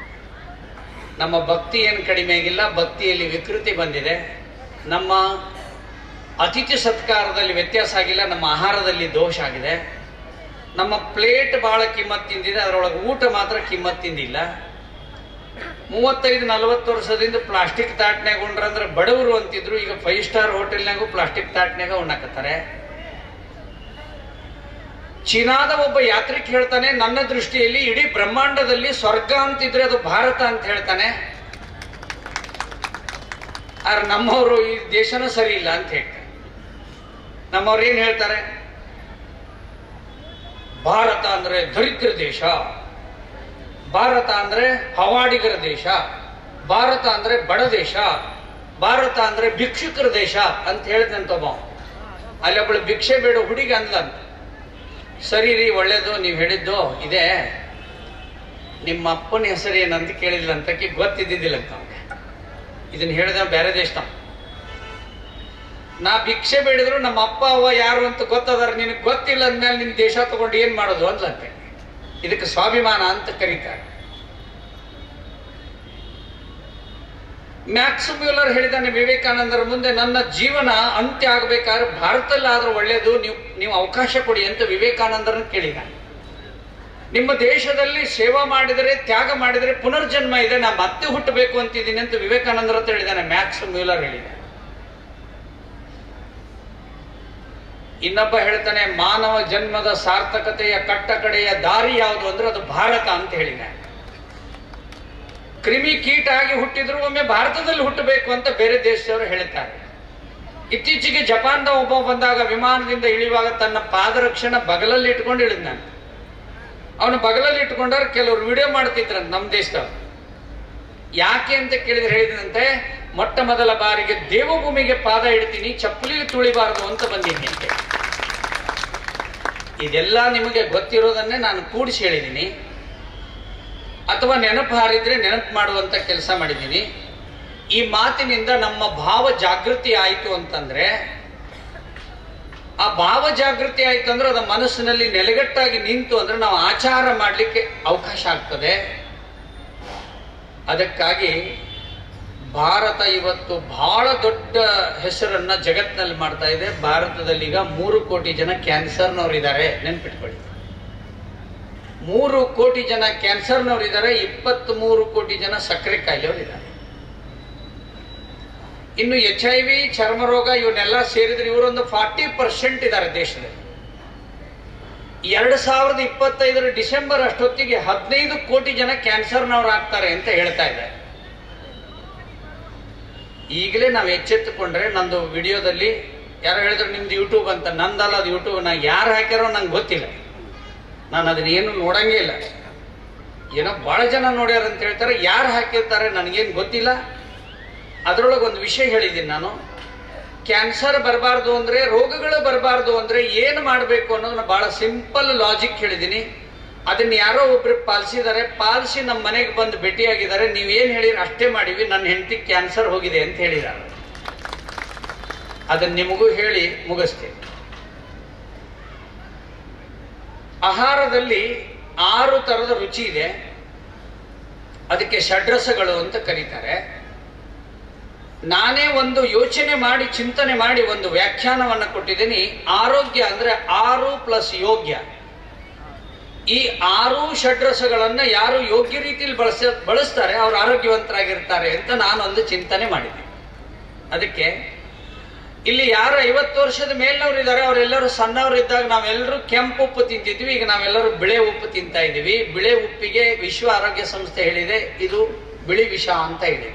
ನಮ್ಮ ಭಕ್ತಿ ಏನು ಕಡಿಮೆ ಆಗಿಲ್ಲ, ಭಕ್ತಿಯಲ್ಲಿ ವಿಕೃತಿ ಬಂದಿದೆ. ನಮ್ಮ ಅತಿಥಿ ಸತ್ಕಾರದಲ್ಲಿ ವ್ಯತ್ಯಾಸ ಆಗಿಲ್ಲ, ನಮ್ಮ ಆಹಾರದಲ್ಲಿ ದೋಷ ಆಗಿದೆ. ನಮ್ಮ ಪ್ಲೇಟ್ ಬಹಳ ಕಿಮ್ಮತ್ತಿಂದಿದೆ, ಅದರೊಳಗೆ ಊಟ ಮಾತ್ರ ಕಿಮ್ಮತ್ತಿಂದಿಲ್ಲ. 35-40 ವರ್ಷದಿಂದ ಪ್ಲಾಸ್ಟಿಕ್ ತಾಟ್ನ್ಯಾಗ ಉಂಡ್ರಂದ್ರೆ ಬಡವರು ಅಂತಿದ್ರು. ಈಗ 5 ಸ್ಟಾರ್ ಹೋಟೆಲ್ನಾಗೂ ಪ್ಲಾಸ್ಟಿಕ್ ತಾಟ್ನ್ಯಾಗ ಉಣ್ಣಾಕತ್ತಾರೆ. ಚೀನಾದ ಒಬ್ಬ ಯಾತ್ರಿಕ ಹೇಳ್ತಾನೆ, ನನ್ನ ದೃಷ್ಟಿಯಲ್ಲಿ ಇಡೀ ಬ್ರಹ್ಮಾಂಡದಲ್ಲಿ ಸ್ವರ್ಗ ಅಂತಿದ್ರೆ ಅದು ಭಾರತ ಅಂತ ಹೇಳ್ತಾನೆ. ಆದ್ರೆ ನಮ್ಮವರು ಈ ದೇಶನೂ ಸರಿ ಇಲ್ಲ ಅಂತ ಹೇಳ್ತಾರೆ. ನಮ್ಮವ್ರು ಏನ್ ಹೇಳ್ತಾರೆ, ಭಾರತ ಅಂದ್ರೆ ದರಿದ್ರ ದೇಶ, ಭಾರತ ಅಂದ್ರೆ ಹವಾಡಿಗರ ದೇಶ, ಭಾರತ ಅಂದ್ರೆ ಬಡ ದೇಶ, ಭಾರತ ಅಂದ್ರೆ ಭಿಕ್ಷುಕರ ದೇಶ ಅಂತ ಹೇಳಿದಂತೊಬ್ಬ. ಅಲ್ಲಿ ಒಬ್ಬಳು ಭಿಕ್ಷೆ ಬೇಡ ಹುಡುಗಿ ಅಂದ್ಲಂತ. ಸರಿ ರೀ, ಒಳ್ಳೇದು ನೀವು ಹೇಳಿದ್ದು ಇದೆ. ನಿಮ್ಮ ಅಪ್ಪನ ಹೆಸರು ಏನಂತ ಕೇಳಿಲ್ಲ ಅಂತಕ್ಕೆ ಗೊತ್ತಿದ್ದಿದ್ದಿಲ್ಲ ಅಂತ. ಇದನ್ನ ಹೇಳಿದ ಬೇರೆ ದೇಶ. ನಾ ಭಿಕ್ಷೆ ಬೇಡಿದ್ರು ನಮ್ಮ ಅಪ್ಪ ಅವ್ವ ಯಾರು ಅಂತ ಗೊತ್ತದಾರ, ನಿನಗೆ ಗೊತ್ತಿಲ್ಲ ಅಂದ್ಮೇಲೆ ನಿನ್ ದೇಶ ತಗೊಂಡು ಏನ್ ಮಾಡೋದು ಅಂದ್ಲಂತೆ. ಇದಕ್ಕೆ ಸ್ವಾಭಿಮಾನ ಅಂತ ಕರೀತಾರೆ. ಮ್ಯಾಕ್ಸ್ ಮ್ಯೂಲರ್ ಹೇಳಿದಾನೆ ವಿವೇಕಾನಂದರ ಮುಂದೆ, ನನ್ನ ಜೀವನ ಅಂತ್ಯ ಆಗ್ಬೇಕಾದ್ರೆ ಭಾರತದಲ್ಲಾದ್ರೂ ಒಳ್ಳೇದು, ನೀವು ಅವಕಾಶ ಕೊಡಿ ಅಂತ ವಿವೇಕಾನಂದರನ್ನು ಕೇಳಿದಾನೆ. ನಿಮ್ಮ ದೇಶದಲ್ಲಿ ಸೇವಾ ಮಾಡಿದರೆ, ತ್ಯಾಗ ಮಾಡಿದರೆ ಪುನರ್ಜನ್ಮ ಇದೆ, ನಾ ಮತ್ತೆ ಹುಟ್ಟಬೇಕು ಅಂತಿದ್ದೀನಿ ಅಂತ ವಿವೇಕಾನಂದರ ಅಂತ ಹೇಳಿದಾನೆ. ಮ್ಯಾಕ್ಸ್ ಮ್ಯೂಲರ್ ಹೇಳಿದಾನೆ. ಇನ್ನೊಬ್ಬ ಹೇಳ್ತಾನೆ, ಮಾನವ ಜನ್ಮದ ಸಾರ್ಥಕತೆಯ ಕಟ್ಟಕಡೆಯ ದಾರಿ ಯಾವುದು ಅಂದ್ರೆ ಅದು ಭಾರತ ಅಂತ ಹೇಳಿದಾನೆ. ಕ್ರಿಮಿ ಕೀಟ ಆಗಿ ಹುಟ್ಟಿದ್ರು ಒಮ್ಮೆ ಭಾರತದಲ್ಲಿ ಹುಟ್ಟಬೇಕು ಅಂತ ಬೇರೆ ದೇಶದವರು ಹೇಳ್ತಾರೆ. ಇತ್ತೀಚೆಗೆ ಜಪಾನ್ದ ಒಬ್ಬ ಬಂದಾಗ ವಿಮಾನದಿಂದ ಇಳಿಯುವಾಗ ತನ್ನ ಪಾದರಕ್ಷಣ ಬಗಲಲ್ಲಿ ಇಟ್ಕೊಂಡು ಇಳಿದ್ನಾನೆ. ಅವನು ಬಗಲಲ್ಲಿ ಇಟ್ಕೊಂಡವ್ರು ಕೆಲವರು ವಿಡಿಯೋ ಮಾಡ್ತಿದ್ರಂತ ನಮ್ಮ ದೇಶದವ್ರು. ಯಾಕೆ ಅಂತ ಕೇಳಿದ್ರೆ ಹೇಳಿದಂತೆ, ಮೊಟ್ಟ ಮೊದಲ ಬಾರಿಗೆ ದೇವಭೂಮಿಗೆ ಪಾದ ಇಡ್ತೀನಿ, ಚಪ್ಪಲಿ ತುಳಿಬಾರದು ಅಂತ ಬಂದೀನಿ ಅಂತ. ಇದೆಲ್ಲ ನಿಮಗೆ ಗೊತ್ತಿರೋದನ್ನೇ ನಾನು ಕೂಡಿಸಿ ಹೇಳಿದ್ದೀನಿ, ಅಥವಾ ನೆನಪು ಹಾರಿದ್ರೆ ನೆನಪು ಮಾಡುವಂತ ಕೆಲಸ ಮಾಡಿದ್ದೀನಿ. ಈ ಮಾತಿನಿಂದ ನಮ್ಮ ಭಾವ ಜಾಗೃತಿ ಆಯಿತು ಅಂತಂದ್ರೆ, ಆ ಭಾವ ಜಾಗೃತಿ ಆಯ್ತು ಅಂದ್ರೆ ಅದು ಮನಸ್ಸಿನಲ್ಲಿ ನೆಲೆಗಟ್ಟಾಗಿ ನಿಂತು ಅಂದ್ರೆ ನಾವು ಆಚಾರ ಮಾಡಲಿಕ್ಕೆ ಅವಕಾಶ ಆಗ್ತದೆ. ಅದಕ್ಕಾಗಿ ಭಾರತ ಇವತ್ತು ಬಹಳ ದೊಡ್ಡ ಹೆಸರನ್ನ ಜಗತ್ತಿನಲ್ಲಿ ಮಾಡ್ತಾ ಇದೆ. ಭಾರತದಲ್ಲಿ ಈಗ 3 ಕೋಟಿ ಜನ ಕ್ಯಾನ್ಸರ್ನವರಿದ್ದಾರೆ, ನೆನ್ಪಿಟ್ಕೊಳ್ಳಿ. 3 ಕೋಟಿ ಜನ ಕ್ಯಾನ್ಸರ್ನವರಿದ್ದಾರೆ, 23 ಕೋಟಿ ಜನ ಸಕ್ಕರೆ ಕಾಯಿಲೆಯವರಿದ್ದಾರೆ. ಇನ್ನು HIV, ಚರ್ಮರೋಗ ಇವನ್ನೆಲ್ಲ ಸೇರಿದ್ರೆ ಇವರೊಂದು 40% ಇದ್ದಾರೆ ದೇಶದಲ್ಲಿ. 2025 ಡಿಸೆಂಬರ್ ಅಷ್ಟೊತ್ತಿಗೆ 15 ಕೋಟಿ ಜನ ಕ್ಯಾನ್ಸರ್ನವ್ರು ಆಗ್ತಾರೆ ಅಂತ ಹೇಳ್ತಾ ಇದ್ದಾರೆ. ಈಗಲೇ ನಾವು ಎಚ್ಚೆತ್ತುಕೊಂಡ್ರೆ, ನಂದು ವಿಡಿಯೋದಲ್ಲಿ ಯಾರೋ ಹೇಳಿದ್ರು ನಿಮ್ದು ಯೂಟ್ಯೂಬ್ ಅಂತ, ನಂದಲ್ಲ ಅದು ಯೂಟ್ಯೂಬ್. ನಾ ಯಾರು ಹಾಕ್ಯಾರೋ ನಂಗೆ ಗೊತ್ತಿಲ್ಲ, ನಾನು ಅದನ್ನ ಏನು ನೋಡಂಗೇ ಇಲ್ಲ. ಏನೋ ಬಹಳ ಜನ ನೋಡ್ಯಾರ ಅಂತ ಹೇಳ್ತಾರೆ. ಯಾರು ಹಾಕಿರ್ತಾರೆ ನನಗೇನು ಗೊತ್ತಿಲ್ಲ. ಅದರೊಳಗೆ ಒಂದು ವಿಷಯ ಹೇಳಿದ್ದೀನಿ ನಾನು. ಕ್ಯಾನ್ಸರ್ ಬರಬಾರ್ದು ಅಂದರೆ, ರೋಗಗಳು ಬರಬಾರ್ದು ಅಂದರೆ ಏನು ಮಾಡಬೇಕು ಅನ್ನೋದನ್ನ ಭಾಳ ಸಿಂಪಲ್ ಲಾಜಿಕ್ ಹೇಳಿದ್ದೀನಿ. ಅದನ್ನ ಯಾರೋ ಒಬ್ರು ಪಾಲಿಸಿದ್ದಾರೆ, ಪಾಲಿಸಿ ನಮ್ಮ ಮನೆಗೆ ಬಂದು ಭೇಟಿಯಾಗಿದ್ದಾರೆ. ನೀವೇನು ಹೇಳಿರಿ ಅಷ್ಟೇ ಮಾಡಿವಿ, ನನ್ನ ಹೆಂಡತಿ ಕ್ಯಾನ್ಸರ್ ಹೋಗಿದೆ ಅಂತ ಹೇಳಿದ್ದಾರೆ. ಅದನ್ನ ನಿಮಗೂ ಹೇಳಿ ಮುಗಿಸ್ತೇನೆ. ಆಹಾರದಲ್ಲಿ 6 ಥರದ ರುಚಿ ಇದೆ. ಅದಕ್ಕೆ ಷಡ್ರಸಗಳು ಅಂತ ಕರೀತಾರೆ. ನಾನೇ ಒಂದು ಯೋಚನೆ ಮಾಡಿ ಚಿಂತನೆ ಮಾಡಿ ಒಂದು ವ್ಯಾಖ್ಯಾನವನ್ನು ಕೊಟ್ಟಿದ್ದೀನಿ. ಆರೋಗ್ಯ ಅಂದ್ರೆ 6 + ಯೋಗ್ಯ. ಈ 6 ಷಡ್ರಸಗಳನ್ನ ಯಾರು ಯೋಗ್ಯ ರೀತಿಯಲ್ಲಿ ಬಳಸ್ತಾರೆ ಅವರು ಆರೋಗ್ಯವಂತರಾಗಿರ್ತಾರೆ ಅಂತ ನಾನೊಂದು ಚಿಂತನೆ ಮಾಡಿದ್ದೀನಿ. ಅದಕ್ಕೆ ಇಲ್ಲಿ ಯಾರು 50 ವರ್ಷದ ಮೇಲಿನವ್ರು ಇದ್ದಾರೆ ಅವರೆಲ್ಲರೂ ಸಣ್ಣವರಿದ್ದಾಗ ನಾವೆಲ್ಲರೂ ಕೆಂಪು ಉಪ್ಪು ತಿಂತಿದ್ವಿ. ಈಗ ನಾವೆಲ್ಲರೂ ಬಿಳೆ ಉಪ್ಪು ತಿಂತಾ ಇದ್ದೀವಿ. ಬಿಳೆ ಉಪ್ಪಿಗೆ ವಿಶ್ವ ಆರೋಗ್ಯ ಸಂಸ್ಥೆ ಹೇಳಿದೆ ಇದು ಬಿಳಿ ವಿಷ ಅಂತ ಹೇಳಿದೆ.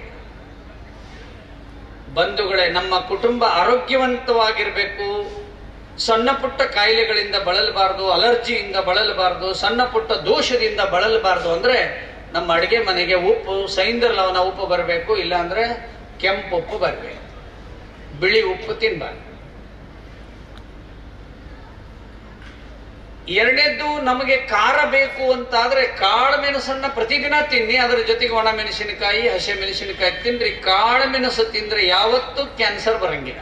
ಬಂಧುಗಳೇ, ನಮ್ಮ ಕುಟುಂಬ ಆರೋಗ್ಯವಂತವಾಗಿರಬೇಕು. ಸಣ್ಣ ಪುಟ್ಟ ಕಾಯಿಲೆಗಳಿಂದ ಬಳಲಬಾರ್ದು, ಅಲರ್ಜಿಯಿಂದ ಬಳಲಬಾರ್ದು, ಸಣ್ಣ ಪುಟ್ಟ ದೋಷದಿಂದ ಬಳಲಬಾರ್ದು ಅಂದ್ರೆ ನಮ್ಮ ಅಡಿಗೆ ಮನೆಗೆ ಉಪ್ಪು, ಸೈಂಧವ ಲವಣ ಉಪ್ಪು ಬರಬೇಕು. ಇಲ್ಲಾಂದ್ರೆ ಕೆಂಪು ಉಪ್ಪು ಬರಬೇಕು, ಬಿಳಿ ಉಪ್ಪು ತಿನ್ಬಾರ್ದು. ಎರಡನೇದ್ದು, ನಮಗೆ ಖಾರ ಬೇಕು ಅಂತಾದ್ರೆ ಕಾಳು ಮೆಣಸನ್ನ ಪ್ರತಿದಿನ ತಿನ್ನಿ. ಅದರ ಜೊತೆಗೆ ಒಣ ಮೆಣಸಿನಕಾಯಿ, ಹಸಿ ಮೆಣಸಿನಕಾಯಿ ತಿನ್ರಿ. ಕಾಳು ಮೆಣಸು ತಿಂದ್ರೆ ಯಾವತ್ತೂ ಕ್ಯಾನ್ಸರ್ ಬರಂಗಿಲ್ಲ.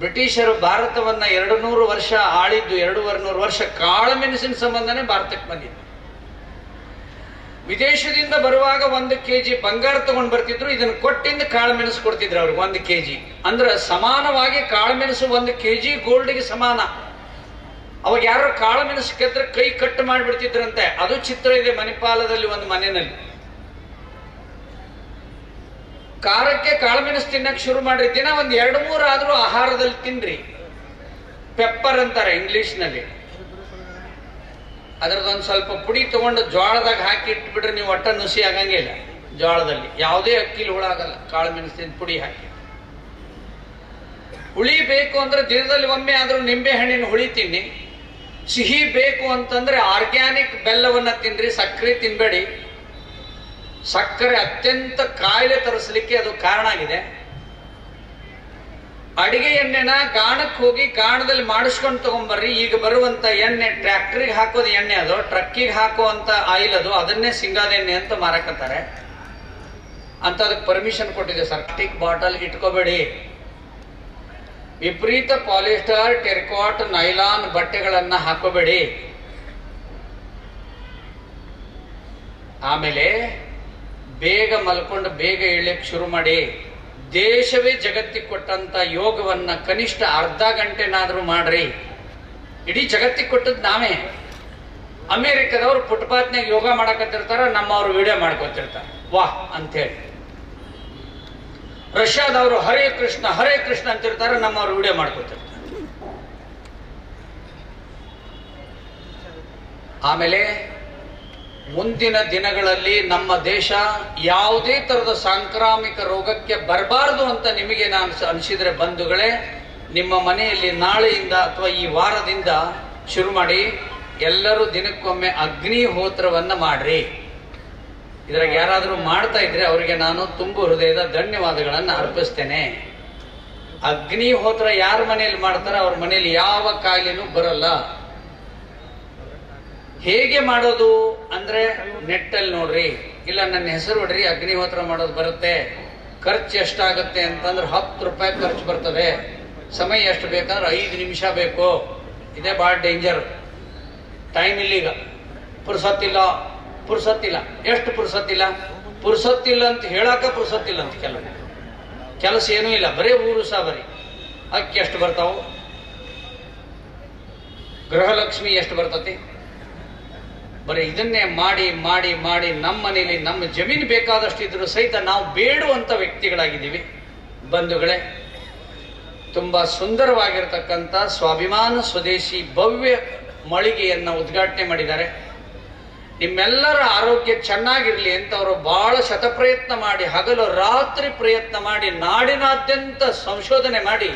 ಬ್ರಿಟಿಷರು ಭಾರತವನ್ನ 200 ವರ್ಷ ಆಳಿದ್ದು, 200 ವರ್ಷ ಕಾಳು ಮೆಣಸಿನ ಸಂಬಂಧನೇ ಭಾರತಕ್ಕೆ ಬಂದಿದ್ದು. ವಿದೇಶದಿಂದ ಬರುವಾಗ 1 kg ಬಂಗಾರ ತಗೊಂಡು ಬರ್ತಿದ್ರು. ಇದನ್ನು ಕೊಟ್ಟಿಂದ ಕಾಳು ಮೆಣಸು ಕೊಡ್ತಿದ್ರು ಅವ್ರಿಗೆ 1 kg. ಅಂದ್ರೆ ಸಮಾನವಾಗಿ ಕಾಳು ಮೆಣಸು 1 kg ಗೋಲ್ಡ್ಗೆ ಸಮಾನ. ಅವಾಗ ಯಾರು ಕಾಳು ಮೆಣಸು ಕೆದ್ರೆ ಕೈ ಕಟ್ಟು ಮಾಡಿಬಿಡ್ತಿದ್ರಂತೆ. ಅದು ಚಿತ್ರ ಇದೆ ಮಣಿಪಾಲದಲ್ಲಿ ಒಂದು ಮನೆಯಲ್ಲಿ. ಖಾರಕ್ಕೆ ಕಾಳು ಮೆಣಸು ತಿನ್ನಕ್ಕೆ ಶುರು ಮಾಡ್ರಿ. ದಿನ 1-2-3 ಆದ್ರೂ ಆಹಾರದಲ್ಲಿ ತಿನ್ರಿ. ಪೆಪ್ಪರ್ ಅಂತಾರೆ ಇಂಗ್ಲಿಷ್ನಲ್ಲಿ. ಅದರದೊಂದು ಸ್ವಲ್ಪ ಪುಡಿ ತಗೊಂಡು ಜೋಳದಾಗ ಹಾಕಿ ಇಟ್ಬಿಟ್ರೆ ನೀವು ಒಟ್ಟ ನುಸಿ ಆಗಂಗಿಲ್ಲ. ಜೋಳದಲ್ಲಿ ಯಾವುದೇ ಅಕ್ಕಿಲಿ ಹುಳ ಆಗಲ್ಲ ಕಾಳು ಮೆಣಸಿನ ಪುಡಿ ಹಾಕಿ. ಹುಳಿ ಬೇಕು ಅಂದ್ರೆ ದಿನದಲ್ಲಿ ಒಮ್ಮೆ ಆದ್ರೂ ನಿಂಬೆ ಹಣ್ಣಿನ ಹುಳಿ ತಿನ್ನಿ. ಸಿಹಿ ಬೇಕು ಅಂತಂದ್ರೆ ಆರ್ಗ್ಯಾನಿಕ್ ಬೆಲ್ಲವನ್ನ ತಿನ್ರಿ, ಸಕ್ಕರೆ ತಿನ್ಬೇಡಿ. ಸಕ್ಕರೆ ಅತ್ಯಂತ ಕಾಯಿಲೆ ತರಿಸಲಿಕ್ಕೆ ಅದು ಕಾರಣ ಆಗಿದೆ. ಅಡಿಗೆ ಎಣ್ಣೆನ ಗಾಣಕ್ಕೆ ಹೋಗಿ ಗಾಣದಲ್ಲಿ ಮಾಡಿಸ್ಕೊಂಡು ತಗೊಂಡ್ಬರ್ರಿ. ಈಗ ಬರುವಂತ ಎಣ್ಣೆ ಟ್ರ್ಯಾಕ್ಟರ್ಗೆ ಹಾಕೋದು ಎಣ್ಣೆ, ಅದು ಟ್ರಕ್ಕಿಗೆ ಹಾಕುವಂತ ಆಯಿಲ್ ಅದು, ಅದನ್ನೇ ಸಿಂಗಾದ ಎಣ್ಣೆ ಅಂತ ಮಾರಾಕತ್ತಾರೆ ಅಂತ. ಅದಕ್ಕೆ ಪರ್ಮಿಷನ್ ಕೊಟ್ಟಿದೆ ಸರ್. Plastic bottle ಇಟ್ಕೋಬೇಡಿ. ವಿಪರೀತ ಪಾಲಿಸ್ಟರ್, ಟೆರಿಕಾಟ್, ನೈಲಾನ್ ಬಟ್ಟೆಗಳನ್ನ ಹಾಕೋಬೇಡಿ. ಆಮೇಲೆ ಬೇಗ ಮಲ್ಕೊಂಡು ಬೇಗ ಏಳಕ್ಕೆ ಶುರು ಮಾಡಿ. ದೇಶವೇ ಜಗತ್ತಿಗೆ ಕೊಟ್ಟಂತ ಯೋಗವನ್ನ ಕನಿಷ್ಠ ಅರ್ಧ ಗಂಟೆನಾದ್ರೂ ಮಾಡ್ರಿ. ಇಡೀ ಜಗತ್ತಿಗೆ ಕೊಟ್ಟದ್ದು ನಾವೇ. ಅಮೇರಿಕದವ್ರು ಫುಟ್ಪಾತ್ನಾಗ ಯೋಗ ಮಾಡಕತ್ತಿರ್ತಾರ, ನಮ್ಮವ್ರು ವಿಡಿಯೋ ಮಾಡ್ಕೊತಿರ್ತಾರೆ ವಾಹ್ ಅಂತೇಳಿ. ರಷ್ಯಾದವರು ಹರೇ ಕೃಷ್ಣ ಹರೇ ಕೃಷ್ಣ ಅಂತಿರ್ತಾರೆ, ನಮ್ಮವ್ರು ವಿಡಿಯೋ ಮಾಡ್ಕೊತಿರ್ತಾರೆ. ಆಮೇಲೆ ಮುಂದಿನ ದಿನಗಳಲ್ಲಿ ನಮ್ಮ ದೇಶ ಯಾವುದೇ ತರದ ಸಾಂಕ್ರಾಮಿಕ ರೋಗಕ್ಕೆ ಬರಬಾರದು ಅಂತ ನಿಮಗೆ ನಾನು ಅನಿಸಿದ್ರೆ ಬಂಧುಗಳೇ, ನಿಮ್ಮ ಮನೆಯಲ್ಲಿ ನಾಳೆಯಿಂದ ಅಥವಾ ಈ ವಾರದಿಂದ ಶುರು ಮಾಡಿ ಎಲ್ಲರೂ ದಿನಕ್ಕೊಮ್ಮೆ ಅಗ್ನಿಹೋತ್ರವನ್ನ ಮಾಡ್ರಿ. ಇದ್ರಾಗ ಯಾರಾದರೂ ಮಾಡ್ತಾ ಇದ್ರೆ ಅವರಿಗೆ ನಾನು ತುಂಬು ಹೃದಯದ ಧನ್ಯವಾದಗಳನ್ನು ಅರ್ಪಿಸ್ತೇನೆ. ಅಗ್ನಿಹೋತ್ರ ಯಾರ ಮನೆಯಲ್ಲಿ ಮಾಡ್ತಾರ ಅವ್ರ ಮನೆಯಲ್ಲಿ ಯಾವ ಕಾಯಿಲೆನೂ ಬರಲ್ಲ. ಹೇಗೆ ಮಾಡೋದು ಅಂದ್ರೆ ನೆಟ್ಟಲ್ಲಿ ನೋಡ್ರಿ, ಇಲ್ಲ ನನ್ನ ಹೆಸರು ಹೊಡ್ರಿ, ಅಗ್ನಿಹೋತ್ರ ಮಾಡೋದು ಬರುತ್ತೆ. ಖರ್ಚು ಎಷ್ಟಾಗುತ್ತೆ ಅಂತಂದ್ರೆ 10 ರೂಪಾಯಿ ಖರ್ಚು ಬರ್ತದೆ. ಸಮಯ ಎಷ್ಟು ಬೇಕಂದ್ರೆ 5 ನಿಮಿಷ ಬೇಕು. ಇದೇ ಭಾಳ ಡೇಂಜರ್. ಟೈಮ್ ಇಲ್ಲೀಗ, ಪುರ್ಸತ್ತಿಲ್ಲ. ಎಷ್ಟು ಪುರ್ಸತ್ತಿಲ್ಲ? ಪುರ್ಸತ್ತಿಲ್ಲ ಅಂತ ಹೇಳಾಕ ಪುರ್ಸತ್ತಿಲ್ಲ ಅಂತ ಕೆಲಸ ಏನೂ ಇಲ್ಲ, ಬರೇ ಊರು ಬರೀ. ಅಕ್ಕಿ ಎಷ್ಟು ಬರ್ತಾವು? ಗೃಹಲಕ್ಷ್ಮಿ ಎಷ್ಟು ಬರ್ತತಿ? ಬರೀ ಇದನ್ನೇ ಮಾಡಿ ಮಾಡಿ ಮಾಡಿ ನಮ್ಮ ಮನೆಯಲ್ಲಿ ನಮ್ಮ ಜಮೀನು ಬೇಕಾದಷ್ಟು ಇದ್ರು ಸಹಿತ ನಾವು ಬೇಡುವಂತ ವ್ಯಕ್ತಿಗಳಾಗಿದ್ದೀವಿ. ಬಂಧುಗಳೇ, ತುಂಬಾ ಸುಂದರವಾಗಿರ್ತಕ್ಕಂಥ ಸ್ವಾಭಿಮಾನ ಸ್ವದೇಶಿ ಭವ್ಯ ಮಳಿಗೆಯನ್ನ ಉದ್ಘಾಟನೆ ಮಾಡಿದ್ದಾರೆ. ನಿಮ್ಮೆಲ್ಲರ ಆರೋಗ್ಯ ಚೆನ್ನಾಗಿರ್ಲಿ ಅಂತ ಅವರು ಬಹಳ ಶತಪ್ರಯತ್ನ ಮಾಡಿ, ಹಗಲು ರಾತ್ರಿ ಪ್ರಯತ್ನ ಮಾಡಿ, ನಾಡಿನಾದ್ಯಂತ ಸಂಶೋಧನೆ ಮಾಡಿ